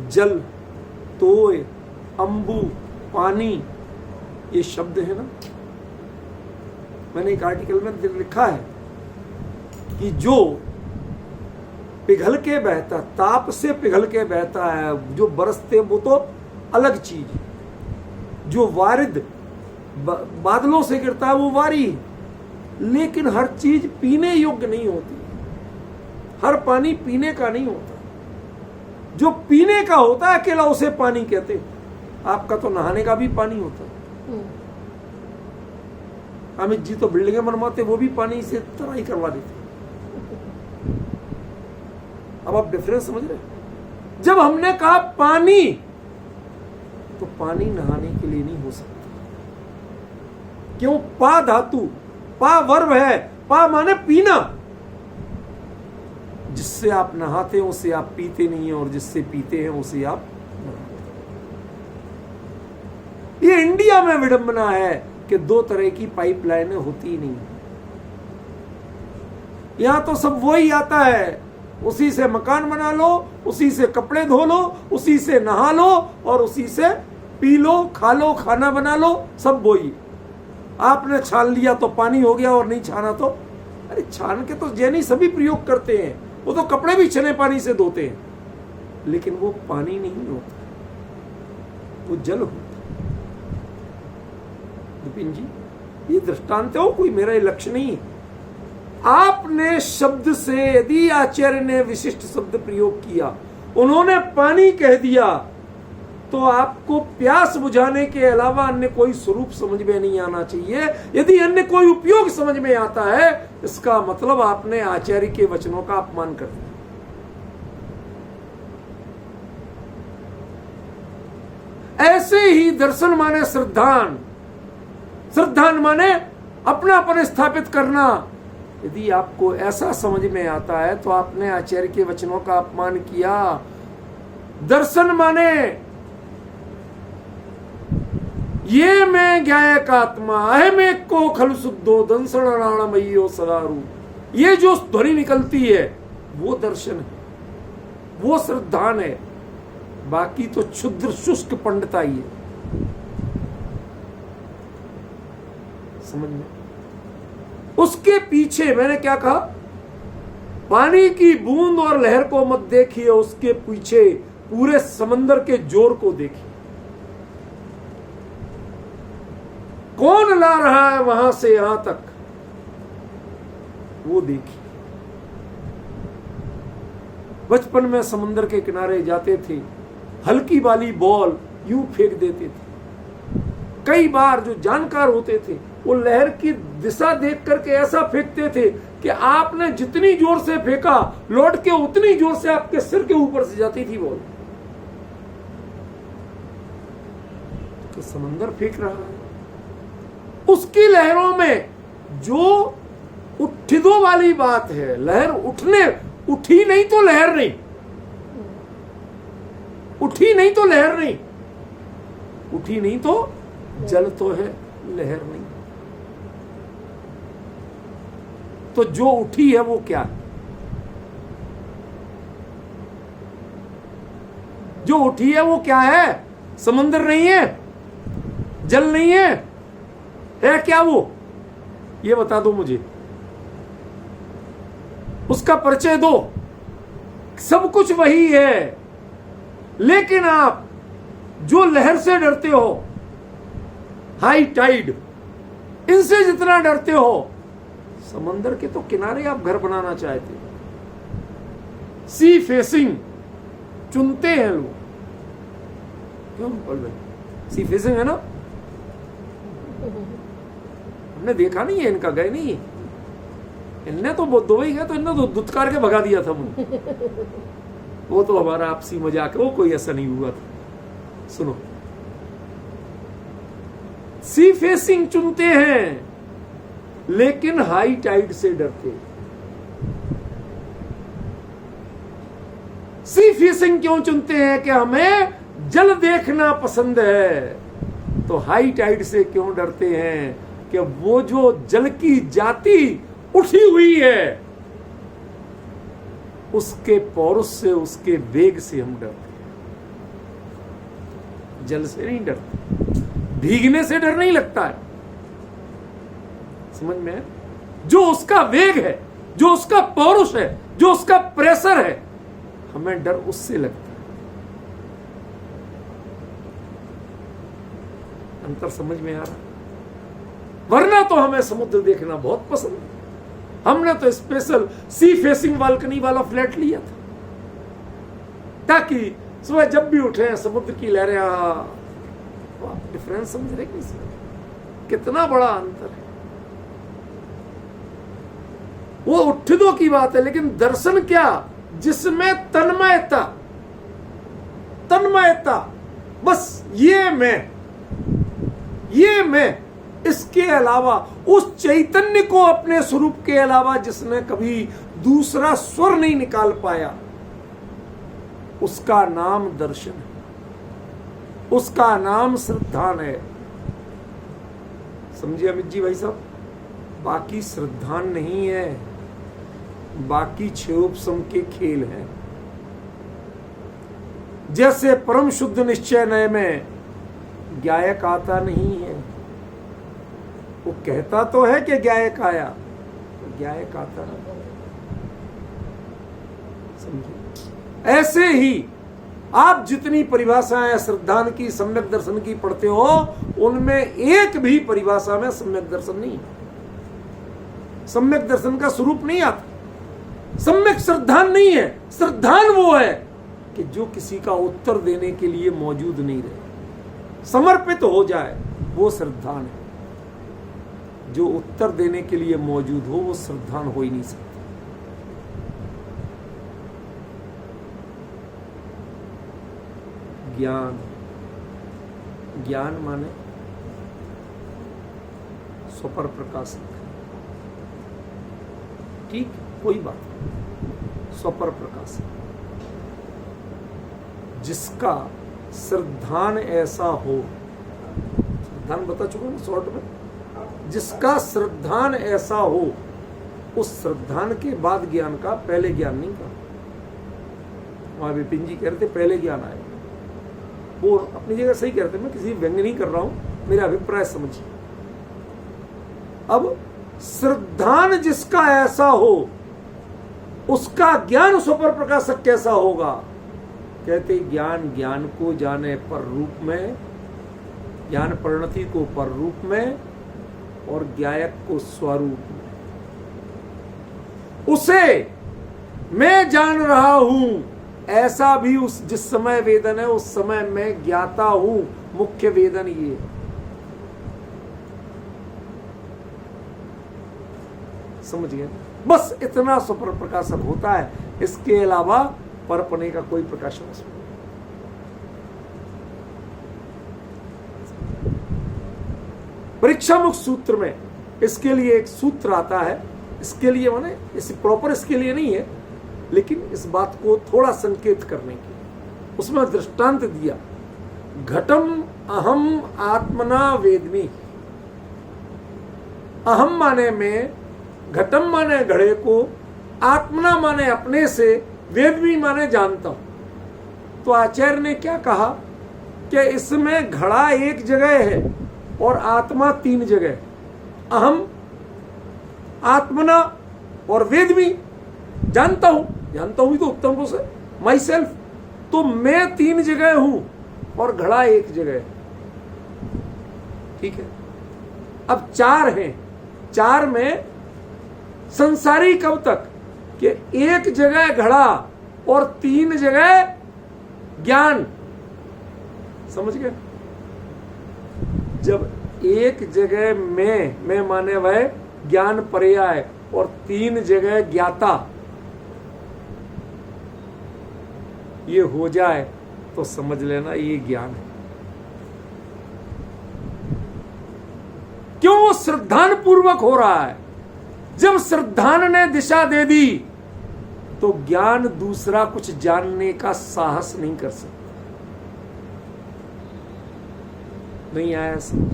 जल, तोय, अंबु, पानी, ये शब्द है ना, मैंने एक आर्टिकल में लिखा है कि जो पिघल के बहता, ताप से पिघल के बहता है, जो बरसते वो तो अलग चीज है, जो वारिद बादलों से गिरता है वो वारी है, लेकिन हर चीज पीने योग्य नहीं होती, हर पानी पीने का नहीं होता। जो पीने का होता है अकेला उसे पानी कहते हैं। आपका तो नहाने का भी पानी होता है। अमित जी तो बिल्डिंगें बनवाते, वो भी पानी से तराई करवा देते। अब आप डिफरेंस समझ रहे हैं? जब हमने कहा पानी, तो पानी नहाने के लिए नहीं हो सकता। क्यों? पा धातु, पा वर्ब है, पा माने पीना। जिससे आप नहाते हैं उसे आप पीते नहीं है, और जिससे पीते हैं उसे आप नहाते। ये इंडिया में विडंबना है कि दो तरह की पाइपलाइनें होती नहीं। यहां तो सब वही आता है, उसी से मकान बना लो, उसी से कपड़े धो लो, उसी से नहा लो, और उसी से पी लो, खा लो, खाना बना लो, सब वही। आपने छान लिया तो पानी हो गया, और नहीं छाना तो, अरे छान के तो जैनी सभी प्रयोग करते हैं, वो तो कपड़े भी छने पानी से धोते हैं, लेकिन वो पानी नहीं होता, वो जल होता। विपिन जी, ये दृष्टांत हो, कोई मेरा लक्ष्य नहीं है। आपने शब्द से, यदि आचार्य ने विशिष्ट शब्द प्रयोग किया, उन्होंने पानी कह दिया, तो आपको प्यास बुझाने के अलावा अन्य कोई स्वरूप समझ में नहीं आना चाहिए। यदि अन्य कोई उपयोग समझ में आता है, इसका मतलब आपने आचार्य के वचनों का अपमान कर दिया। ऐसे ही दर्शन माने श्रद्धान, श्रद्धान माने अपनापन स्थापित करना। यदि आपको ऐसा समझ में आता है तो आपने आचार्य के वचनों का अपमान किया। दर्शन माने ये मैं ज्ञायक आत्मा अहम एक को खल शुद्धो दंसण राणमयो सदारू, ये जो ध्वनि निकलती है वो दर्शन है, वो श्रद्धान है। बाकी तो क्षुद्र शुष्क पंडिताई है। समझ में? उसके पीछे मैंने क्या कहा? पानी की बूंद और लहर को मत देखिए, उसके पीछे पूरे समंदर के जोर को देखिए। कौन ला रहा है वहां से यहां तक, वो देखिए। बचपन में समंदर के किनारे जाते थे, हल्की वाली बॉल यूं फेंक देते थे। कई बार जो जानकार होते थे वो लहर की दिशा देख करके ऐसा फेंकते थे कि आपने जितनी जोर से फेंका, लौट के उतनी जोर से आपके सिर के ऊपर से जाती थी बॉल। तो समंदर फेंक रहा है, उसकी लहरों में जो उठिदो वाली बात है, लहर उठने, उठी नहीं तो लहर नहीं, उठी नहीं तो लहर नहीं, उठी नहीं तो जल तो है, लहर नहीं। तो जो उठी है वो क्या है? जो उठी है वो क्या है? समंदर नहीं है, जल नहीं है क्या वो? ये बता दो मुझे, उसका परिचय दो। सब कुछ वही है, लेकिन आप जो लहर से डरते हो, हाई टाइड, इनसे जितना डरते हो, समंदर के तो किनारे आप घर बनाना चाहते हो। सी फेसिंग चुनते हैं लोग, क्यों बोल रहे? सी फेसिंग है ना, हमने देखा नहीं है, इनका गए नहीं, इनने तो दुबई गए तो इनने तो दुत्कार के भगा दिया था मुझे। वो तो हमारा आपसी मजाक है, वो कोई ऐसा नहीं हुआ था। सुनो, सी फेसिंग चुनते हैं, लेकिन हाई टाइड से डरते हैं। सी फेसिंग क्यों चुनते हैं? कि हमें जल देखना पसंद है। तो हाई टाइड से क्यों डरते हैं? कि वो जो जल की जाति उठी हुई है, उसके पौरुष से, उसके वेग से हम डरते हैं। जल से नहीं डरते, भीगने से डर नहीं लगता है। समझ में है? जो उसका वेग है, जो उसका पौरुष है, जो उसका प्रेशर है, हमें डर उससे लगता है। अंतर समझ में आ रहा? वरना तो हमें समुद्र देखना बहुत पसंद है। हमने तो स्पेशल सी फेसिंग बालकनी वाला फ्लैट लिया था ताकि सुबह जब भी उठे समुद्र की लहरें। डिफरेंस समझ रहे कि कितना बड़ा अंतर है। वो उठदों की बात है, लेकिन दर्शन क्या? जिसमें तन्मयता, तन्मयता, बस ये मैं, इसके अलावा उस चैतन्य को अपने स्वरूप के अलावा जिसने कभी दूसरा स्वर नहीं निकाल पाया, उसका नाम दर्शन है, उसका नाम श्रद्धान है। समझिए अमित जी भाई साहब, बाकी श्रद्धान नहीं है, बाकी क्षयोपशम के खेल हैं। जैसे परम शुद्ध निश्चय नय में ज्ञायक आता नहीं है, वो कहता तो है कि ज्ञायक आया, तो ज्ञायक आता नहीं। समझिए, ऐसे ही आप जितनी परिभाषाएं श्रद्धान की, सम्यक दर्शन की पढ़ते हो, उनमें एक भी परिभाषा में सम्यक दर्शन नहीं है। सम्यक दर्शन का स्वरूप नहीं आता। सम्यक श्रद्धान नहीं है। श्रद्धान वो है कि जो किसी का उत्तर देने के लिए मौजूद नहीं रहे, समर्पित हो जाए, वो श्रद्धान है। जो उत्तर देने के लिए मौजूद हो, वो श्रद्धान हो ही नहीं सकता। ज्ञान, ज्ञान माने स्वपर प्रकाशक, ठीक, कोई बात नहीं, स्वपर प्रकाशक, जिसका श्रद्धान ऐसा हो, श्रद्धान बता चुका हूं शॉर्ट में, जिसका श्रद्धान ऐसा हो, उस श्रद्धान के बाद ज्ञान का, पहले ज्ञान नहीं का। वहां विपिन जी कह रहे थे पहले ज्ञान आए, वो अपनी जगह सही कह रहे थे, मैं किसी व्यंग्य नहीं कर रहा हूं, मेरा अभिप्राय समझिए। अब श्रद्धान जिसका ऐसा हो, उसका ज्ञान स्वपर प्रकाशक कैसा होगा? कहते ज्ञान ज्ञान को जाने पर रूप में, ज्ञान परिणति को पर रूप में, और ज्ञायक को स्वरूप में। उसे मैं जान रहा हूं, ऐसा भी उस जिस समय वेदन है, उस समय मैं ज्ञाता हूं। मुख्य वेदन ये, समझ गए? बस इतना स्वपर प्रकाशक होता है, इसके अलावा परपने का कोई प्रकाशन नहीं। परीक्षा मुख सूत्र में इसके लिए एक सूत्र आता है, इसके लिए माने इस प्रॉपर इसके लिए नहीं है, लेकिन इस बात को थोड़ा संकेत करने की, उसमें दृष्टांत दिया। घटम अहम आत्मना वेदमी। अहम माने में, घटम माने घड़े को, आत्मना माने अपने से, वेदमी माने जानता हूं। तो आचार्य ने क्या कहा कि इसमें घड़ा एक जगह है और आत्मा तीन जगह। अहम, आत्मना और वेदमी, जानता हूं भी तो उत्तम पुरुष है, माई सेल्फ। तो मैं तीन जगह हूं और घड़ा एक जगह है, ठीक है। अब चार हैं, चार में संसारी कब तक कि एक जगह घड़ा और तीन जगह ज्ञान, समझ गए? जब एक जगह मैं माने वह ज्ञान पर्याय और तीन जगह ज्ञाता, ये हो जाए तो समझ लेना ये ज्ञान है। क्यों? वो श्रद्धान पूर्वक हो रहा है। जब श्रद्धान ने दिशा दे दी तो ज्ञान दूसरा कुछ जानने का साहस नहीं कर सकता। नहीं आया समझ?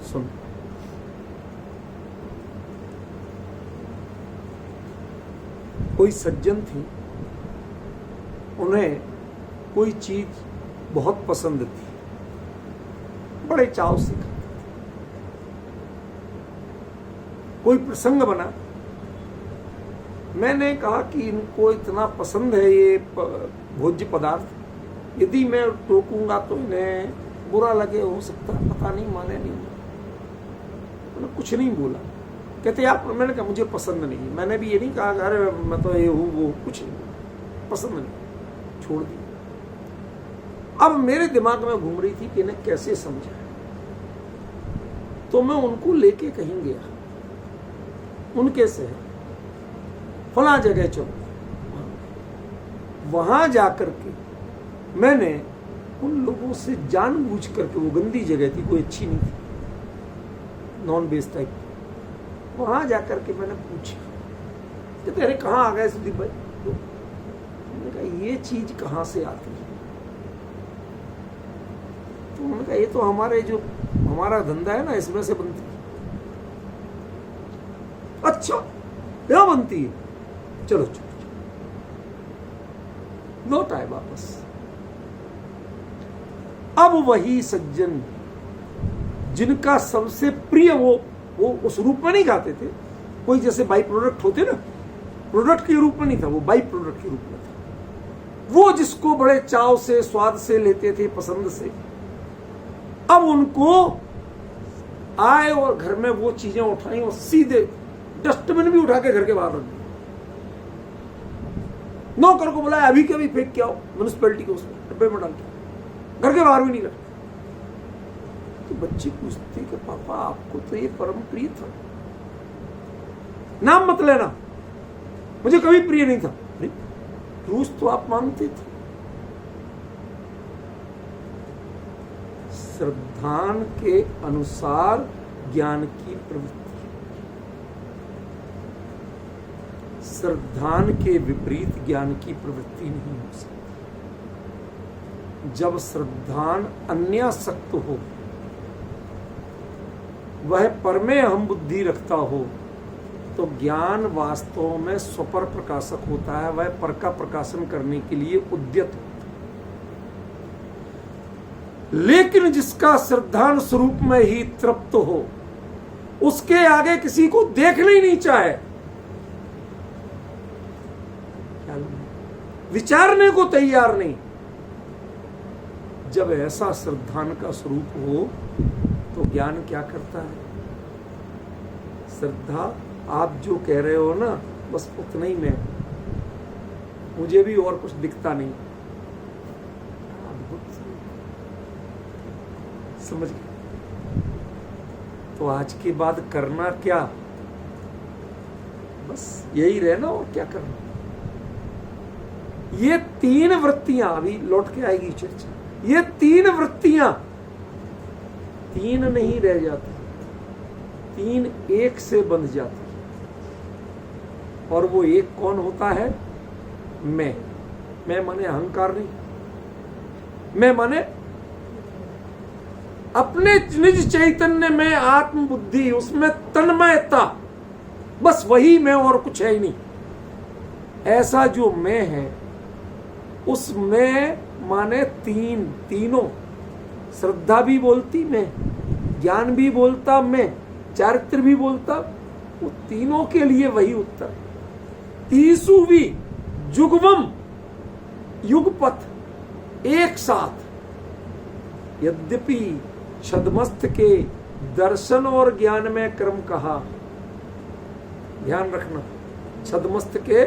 सुन, कोई सज्जन थी, उन्हें कोई चीज बहुत पसंद थी, बड़े चाव से खाते थे। कोई प्रसंग बना, मैंने कहा कि इनको इतना पसंद है ये भोज्य पदार्थ, यदि मैं टोकूंगा तो इन्हें बुरा लगे, हो सकता है, पता नहीं, माने नहीं। मैंने कुछ नहीं बोला। कहते आप, मैंने कहा मुझे पसंद नहीं। मैंने भी ये नहीं कहा अरे मैं तो ये हूँ वो, कुछ नहीं, पसंद नहीं, छोड़ दी। अब मेरे दिमाग में घूम रही थी कि इन्हें कैसे समझाएं, तो मैं उनको लेके कहीं गया, उनके से फला जगह चलो। वहां जाकर के मैंने उन लोगों से जानबूझ करके, वो गंदी जगह थी, कोई अच्छी नहीं थी, नॉन वेज टाइप, वहां जाकर के मैंने पूछा कि तेरे कहाँ आ गए सुदीप भाई? तो मैंने कहा ये चीज कहाँ से आती है? तो उन्होंने कहा ये तो हमारे जो हमारा धंधा है ना, इसमें से बनती है। अच्छा क्या बनती है? चलो चलो, लौट आए वापस। अब वही सज्जन जिनका सबसे प्रिय, वो उस रूप में नहीं खाते थे, कोई जैसे बाई प्रोडक्ट होते ना, प्रोडक्ट के रूप में नहीं था, वो बाई प्रोडक्ट के रूप में था। वो जिसको बड़े चाव से, स्वाद से लेते थे, पसंद से, अब उनको आए और घर में वो चीजें उठाई और सीधे डस्टबिन भी उठा के घर के बाहर रख दी। नौकर को बुलाया, अभी के अभी फेंक के आओ म्यूनिसिपैलिटी के उसमें डब्बे में डाल के, घर के बाहर भी नहीं रखते। तो बच्चे पूछते कि पापा आपको तो ये परम प्रिय था, नाम मत लेना, मुझे कभी प्रिय नहीं था। रूस तो आप मांगते थे। श्रद्धान के अनुसार ज्ञान की प्रवृत्ति, श्रद्धान के विपरीत ज्ञान की प्रवृत्ति नहीं हो सकती। जब श्रद्धान अन्यासक्त हो, वह परमे अहम बुद्धि रखता हो, तो ज्ञान वास्तव में स्वपर प्रकाशक होता है, वह पर का प्रकाशन करने के लिए उद्यत होता है। लेकिन जिसका श्रद्धान स्वरूप में ही तृप्त हो, उसके आगे किसी को देखना ही नहीं चाहे, विचारने को तैयार नहीं। जब ऐसा श्रद्धान का स्वरूप हो तो ज्ञान क्या करता है? श्रद्धा आप जो कह रहे हो ना, बस उतना ही मैं, मुझे भी और कुछ दिखता नहीं। समझ गए? तो आज के बाद करना क्या? बस यही रहना, और क्या करना। ये तीन वृत्तियां, अभी लौट के आएगी चर्चा, ये तीन वृत्तियां तीन नहीं रह जाती, तीन एक से बंध जाती। और वो एक कौन होता है? मैं माने अहंकार नहीं, मैं माने अपने निज चैतन्य में आत्म बुद्धि, उसमें तन्मयता, बस वही मैं, और कुछ है ही नहीं। ऐसा जो मैं है, उसमें माने तीनों, श्रद्धा भी बोलती मैं, ज्ञान भी बोलता मैं, चारित्र भी बोलता, वो तीनों के लिए वही उत्तर। तीसुवी जुगवम युगपथ एक साथ, यद्यपि छदमस्त के दर्शन और ज्ञान में क्रम कहा, ध्यान रखना, छदमस्त के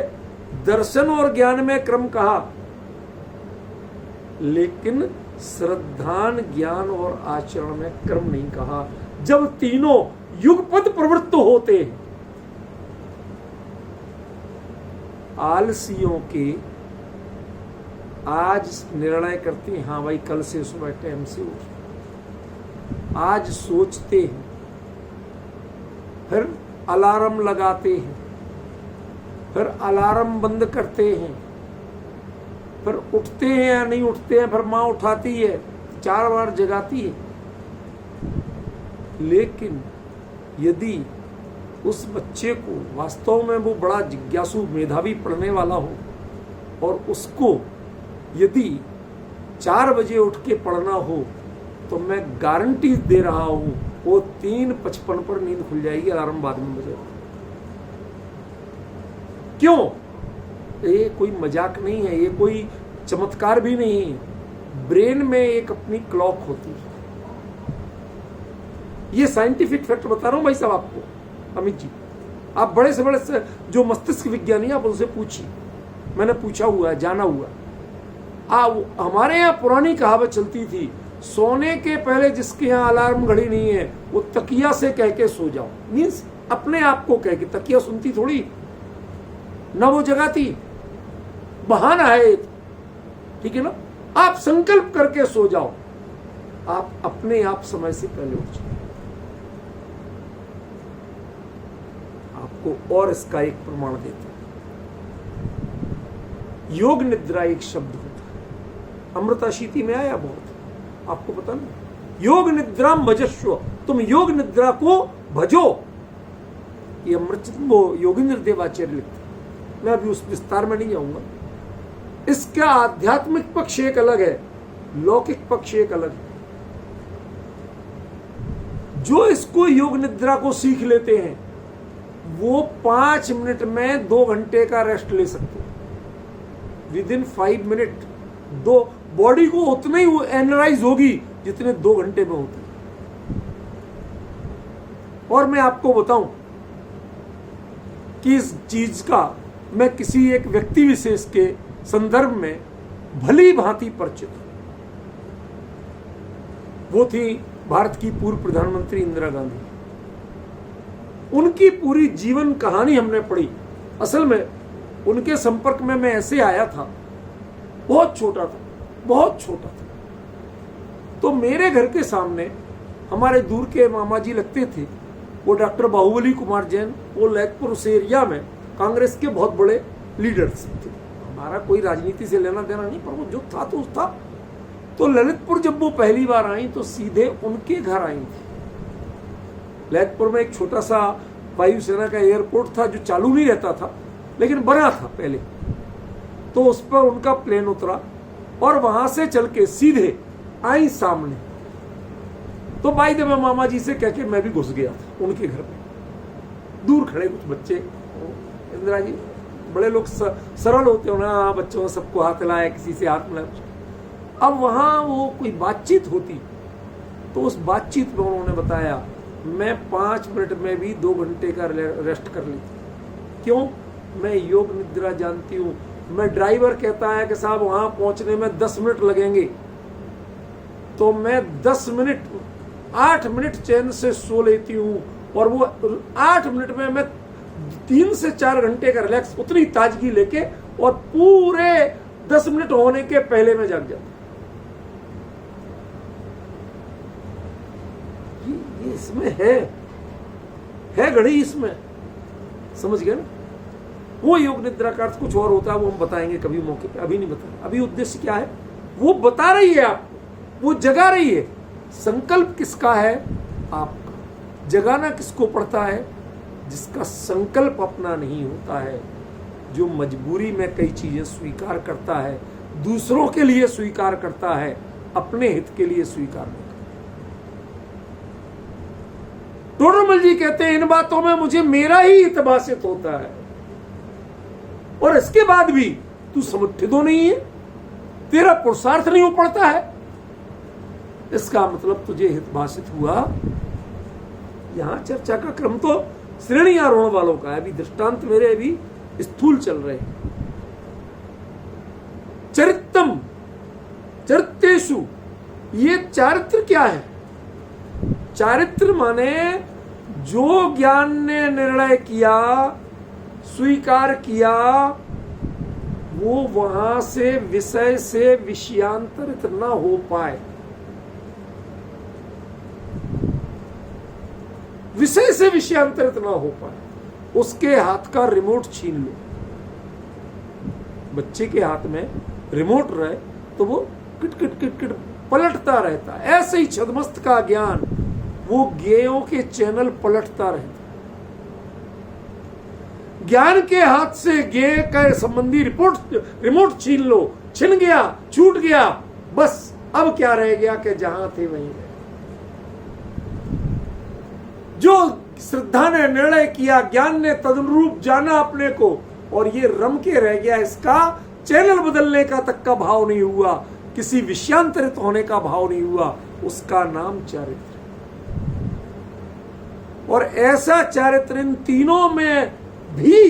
दर्शन और ज्ञान में क्रम कहा, लेकिन श्रद्धान ज्ञान और आचरण में क्रम नहीं कहा। जब तीनों युगपथ प्रवृत्त होते हैं, आलसियों के आज निर्णय करते हैं, हाँ भाई कल से सुबह टाइम से उठ, आज सोचते हैं, फिर अलार्म लगाते हैं, फिर अलार्म बंद करते हैं, फिर उठते हैं या नहीं उठते हैं, फिर माँ उठाती है, 4 बार जगाती है। लेकिन यदि उस बच्चे को वास्तव में वो बड़ा जिज्ञासु, मेधावी, पढ़ने वाला हो, और उसको यदि 4 बजे उठ के पढ़ना हो, तो मैं गारंटी दे रहा हूं वो 3:55 पर नींद खुल जाएगी, अलार्म बाद में बजेगा। क्यों? ये कोई मजाक नहीं है, ये कोई चमत्कार भी नहीं है। ब्रेन में एक अपनी क्लॉक होती है। ये साइंटिफिक फैक्ट बता रहा हूं भाई साहब आपको, अमित जी। आप बड़े से बड़े जो मस्तिष्क विज्ञानी आप उनसे पूछिए, मैंने पूछा हुआ है, जाना हुआ है। हमारे यहाँ पुरानी कहावत चलती थी, सोने के पहले जिसके यहाँ अलार्म घड़ी नहीं है वो तकिया से कह के सो जाओ। मीन्स अपने आप को कह के, तकिया सुनती थोड़ी ना, वो जगाती, बहाना है, ठीक है ना। आप संकल्प करके सो जाओ, आप अपने आप समय से पहले उठ जाओ। आपको और इसका एक प्रमाण देता है, योग निद्रा एक शब्द होता है, अमृताशीति में आया बहुत, आपको पता नहीं। योग निद्रा भजस्व, तुम योग निद्रा को भजो, ये अमृत वो योगेंद्र देवाचार्य लिखते। मैं अभी उस विस्तार में नहीं जाऊंगा। इसका आध्यात्मिक पक्ष एक अलग है, लौकिक पक्ष एक अलग है। जो इसको योग निद्रा को सीख लेते हैं वो 5 मिनट में 2 घंटे का रेस्ट ले सकते हैं। विदिन 5 मिनट दो बॉडी को उतना ही वो एनर्जाइज होगी जितने 2 घंटे में होते हैं। और मैं आपको बताऊं कि इस चीज का मैं किसी एक व्यक्ति विशेष के संदर्भ में भली भांति परिचित हूं। वो थी भारत की पूर्व प्रधानमंत्री इंदिरा गांधी। उनकी पूरी जीवन कहानी हमने पढ़ी। असल में उनके संपर्क में मैं ऐसे आया था, बहुत छोटा था, बहुत छोटा था। तो मेरे घर के सामने हमारे दूर के मामा जी लगते थे, वो डॉक्टर बाहुबली कुमार जैन, वो ललितपुर उस एरिया में कांग्रेस के बहुत बड़े लीडर्स थे। हमारा कोई राजनीति से लेना देना नहीं, पर वो जो था तो था। तो ललितपुर जब वो पहली बार आई तो सीधे उनके घर आई थी। ललितपुर में एक छोटा सा वायुसेना का एयरपोर्ट था जो चालू नहीं रहता था, लेकिन बना था पहले। तो उस पर उनका प्लेन उतरा और वहां से चल के सीधे आई सामने। तो भाई जब मैं मामा जी से कह के मैं भी घुस गया था उनके घर में। दूर खड़े कुछ बच्चे, इंदिरा जी बड़े लोग सरल होते हो ना, बच्चों सबको हाथ हिलाया, किसी से हाथ मिलाया। अब वहां वो कोई बातचीत होती तो उस बातचीत में उन्होंने बताया मैं 5 मिनट में भी 2 घंटे का रेस्ट कर लेती। क्यों? मैं योग निद्रा जानती हूं। मैं ड्राइवर कहता है कि साहब वहां पहुंचने में 10 मिनट लगेंगे, तो मैं 10 मिनट 8 मिनट चैन से सो लेती हूं, और वो 8 मिनट में मैं 3 से 4 घंटे का रिलैक्स, उतनी ताजगी लेके, और पूरे 10 मिनट होने के पहले में जाग जाता। ये इसमें है घड़ी, इसमें समझ गए ना। वो योग निद्रा का अर्थ कुछ और होता है, वो हम बताएंगे कभी मौके पे, अभी नहीं बताएंगे। अभी उद्देश्य क्या है वो बता रही है आपको, वो जगा रही है। संकल्प किसका है? आपका। जगाना किसको पड़ता है? जिसका संकल्प अपना नहीं होता है, जो मजबूरी में कई चीजें स्वीकार करता है, दूसरों के लिए स्वीकार करता है, अपने हित के लिए स्वीकार नहीं करता। टोडरमल जी कहते हैं इन बातों में मुझे मेरा ही हित भाषित होता है, और इसके बाद भी तू समुत्थितो नहीं है, तेरा पुरुषार्थ नहीं हो पड़ता है, इसका मतलब तुझे हितभाषित हुआ। यहां चर्चा का क्रम तो श्रेणी आरोहण वालों का है। अभी दृष्टांत मेरे अभी स्थूल चल रहे हैं। चरित्रम चरित्रेषु, ये चारित्र क्या है? चारित्र माने जो ज्ञान ने निर्णय किया, स्वीकार किया, वो वहां से विषय से विषयांतरित ना हो पाए। विषय से विषयांतरित ना हो पाए, उसके हाथ का रिमोट छीन लो। बच्चे के हाथ में रिमोट रहे तो वो किट किट किट किट पलटता रहता है। ऐसे ही छद्मस्त का ज्ञान, वो गेयों के चैनल पलटता रहता। ज्ञान के हाथ से गेय का संबंधी रिमोट छीन लो, छिन गया, छूट गया, बस अब क्या रह गया कि जहां थे वहीं रहे। जो श्रद्धा ने निर्णय किया, ज्ञान ने तदनुरूप जाना अपने को, और ये रम के रह गया, इसका चैनल बदलने का तक का भाव नहीं हुआ, किसी विषयांतरित होने का भाव नहीं हुआ, उसका नाम चारित्र। और ऐसा चारित्र इन तीनों में भी,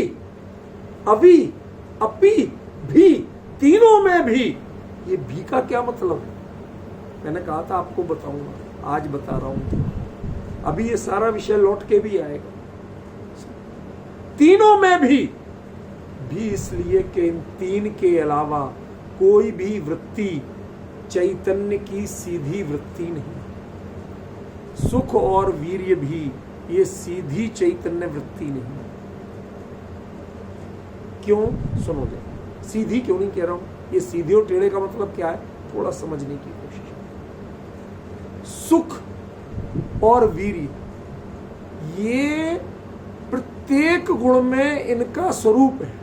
अभी, अपी, भी, तीनों में भी, ये भी का क्या मतलब है? मैंने कहा था आपको बताऊंगा, आज बता रहा हूं। अभी ये सारा विषय लौट के भी आएगा। तीनों में भी इसलिए कि इन तीन के अलावा कोई भी वृत्ति चैतन्य की सीधी वृत्ति नहीं। सुख और वीर्य भी ये सीधी चैतन्य वृत्ति नहीं। क्यों? सुनो जरा, सीधी क्यों नहीं कह रहा हूं। ये सीधे और टेढ़े का मतलब क्या है, थोड़ा समझने की कोशिश। सुख और वीर्य, ये प्रत्येक गुण में इनका स्वरूप है।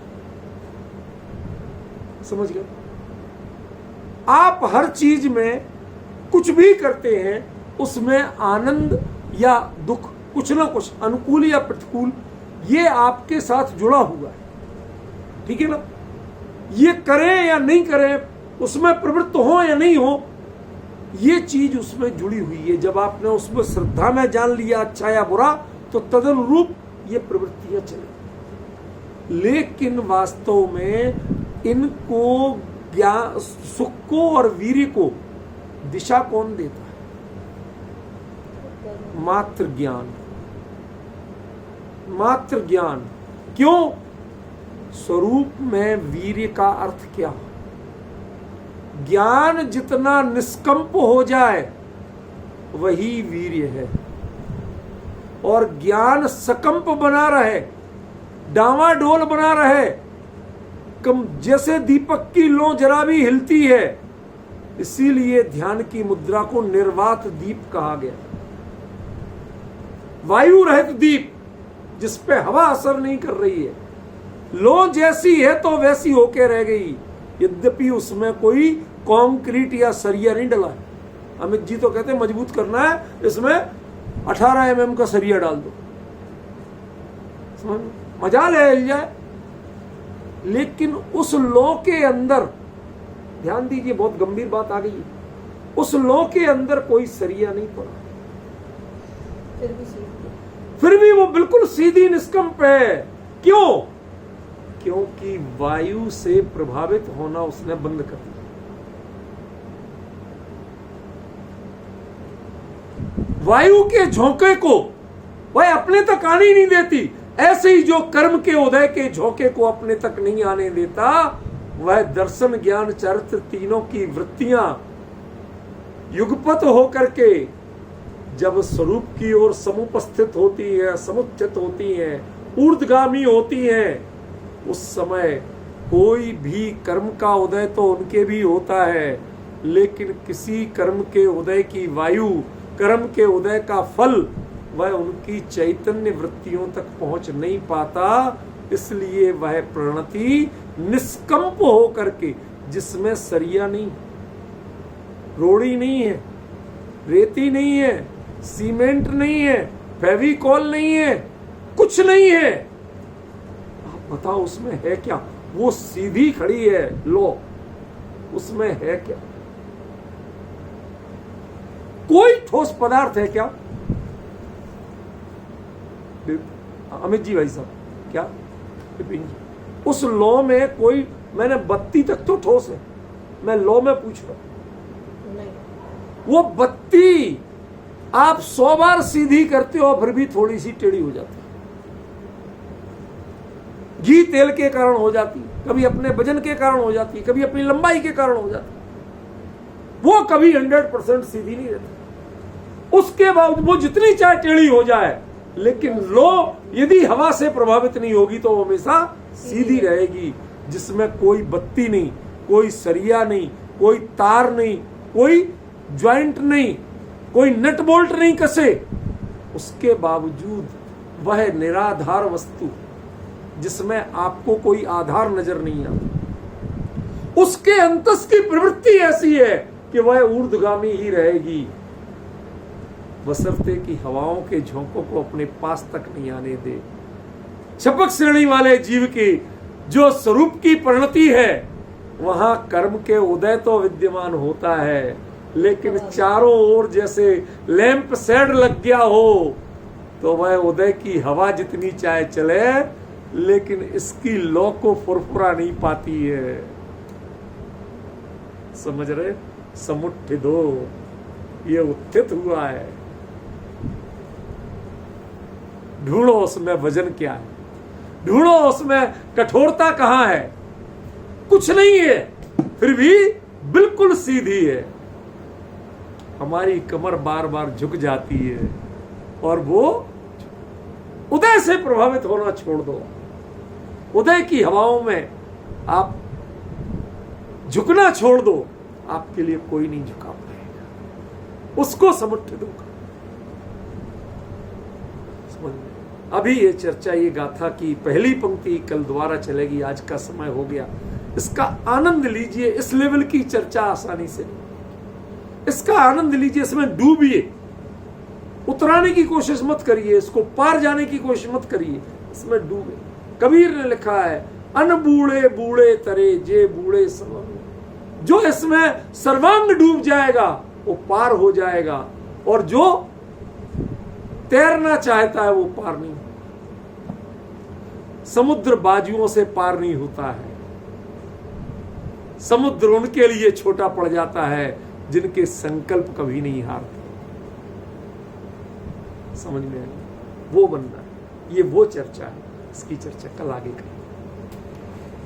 समझ गए? आप हर चीज में कुछ भी करते हैं, उसमें आनंद या दुख, कुछ ना कुछ अनुकूल या प्रतिकूल, ये आपके साथ जुड़ा हुआ है। ठीक है ना? ये करें या नहीं करें, उसमें प्रवृत्त हो या नहीं हो, ये चीज उसमें जुड़ी हुई है। जब आपने उसमें श्रद्धा में जान लिया अच्छा या बुरा, तो तदनुरूप ये प्रवृत्तियां चले। लेकिन वास्तव में इनको ज्ञान, सुख को और वीर्य को दिशा कौन देता है? मात्र ज्ञान। मात्र ज्ञान। क्यों? स्वरूप में वीर्य का अर्थ क्या? ज्ञान जितना निष्कंप हो जाए वही वीर्य है, और ज्ञान सकंप बना रहे, डावाडोल बना रहे, कम जैसे दीपक की लो जरा भी हिलती है। इसीलिए ध्यान की मुद्रा को निर्वात दीप कहा गया। वायु रहित दीप, जिस पे हवा असर नहीं कर रही है, लो जैसी है तो वैसी होके रह गई, यद्यपि उसमें कोई कंक्रीट या सरिया नहीं डला है। अमित जी तो कहते हैं मजबूत करना है, इसमें 18 mm का सरिया डाल दो, मजा ले जाए। लेकिन उस लो के अंदर, ध्यान दीजिए, बहुत गंभीर बात आ गई है, उस लो के अंदर कोई सरिया नहीं पड़ा, फिर भी वो बिल्कुल सीधी निष्कंप है। क्यों? क्योंकि वायु से प्रभावित होना उसने बंद कर दिया। वायु के झोंके को वह अपने तक आने ही नहीं देती। ऐसे ही जो कर्म के उदय के झोंके को अपने तक नहीं आने देता, वह दर्शन, ज्ञान, चरित्र, तीनों की वृत्तियां युगपत होकर के जब स्वरूप की ओर समुपस्थित होती है, समुचित होती हैं, ऊर्ध्वगामी होती हैं, उस समय कोई भी कर्म का उदय तो उनके भी होता है, लेकिन किसी कर्म के उदय की वायु, कर्म के उदय का फल, वह उनकी चैतन्य वृत्तियों तक पहुंच नहीं पाता। इसलिए वह प्रणति निष्कंप हो करके, जिसमें सरिया नहीं, रोड़ी नहीं है, रेती नहीं है, सीमेंट नहीं है, फेविकॉल नहीं है, कुछ नहीं है, आप बताओ उसमें है क्या? वो सीधी खड़ी है लो, उसमें है क्या? कोई ठोस पदार्थ है क्या? अमित जी भाई साहब, क्या विपिन जी, उस लौ में कोई, मैंने बत्ती तक तो ठोस है, मैं लौ में पूछ रहा हूं। वो बत्ती आप 100 बार सीधी करते हो फिर भी थोड़ी सी टेढ़ी हो जाती है। घी तेल के कारण हो जाती, कभी अपने वजन के कारण हो जाती, कभी अपनी लंबाई के कारण हो जाती, वो कभी 100% सीधी नहीं रहती। उसके बाद वो जितनी चाहे टेढ़ी हो जाए, लेकिन लो यदि हवा से प्रभावित नहीं होगी तो वो हमेशा सीधी रहेगी, जिसमें कोई बत्ती नहीं, कोई सरिया नहीं, कोई तार नहीं, कोई ज्वाइंट नहीं, कोई नट बोल्ट नहीं कसे। उसके बावजूद वह निराधार वस्तु, जिसमें आपको कोई आधार नजर नहीं आता, उसके अंतस की प्रवृत्ति ऐसी है कि वह ऊर्ध्वगामी ही रहेगी, बशर्ते कि हवाओं के झोंकों को अपने पास तक नहीं आने दे। छपक श्रेणी वाले जीव की जो स्वरूप की परिणति है, वहां कर्म के उदय तो विद्यमान होता है, लेकिन चारों ओर जैसे लैंप शेड लग गया हो, तो वह उदय की हवा जितनी चाहे चले, लेकिन इसकी लौ को फुरफुरा नहीं पाती है। समझ रहे? समुट्ठ दो, ये उत्थित हुआ है। ढूंढो उसमें वजन क्या है, ढूंढो उसमें कठोरता कहां है। कुछ नहीं है, फिर भी बिल्कुल सीधी है। हमारी कमर बार बार झुक जाती है, और वो उदय से प्रभावित होना छोड़ दो। उदय की हवाओं में आप झुकना छोड़ दो, आपके लिए कोई नहीं झुका पाएगा। उसको समुट्ठ दो। अभी ये चर्चा, ये गाथा की पहली पंक्ति कल दोबारा चलेगी, आज का समय हो गया। इसका आनंद लीजिए। इस लेवल की चर्चा आसानी से, इसका आनंद लीजिए, इसमें डूबिए। उतराने की कोशिश मत करिए, इसको पार जाने की कोशिश मत करिए, इसमें डूबे। कबीर ने लिखा है, अन बूढ़े बूढ़े तरे जे बूढ़े समझ। जो इसमें सर्वांग डूब जाएगा वो पार हो जाएगा, और जो तैरना चाहता है वो पार नहीं। समुद्र बाजुओं से पार नहीं होता है। समुद्र उनके लिए छोटा पड़ जाता है जिनके संकल्प कभी नहीं हारते। समझ में आया? वो बनना, ये वो चर्चा है। इसकी चर्चा कल आगे करेंगे।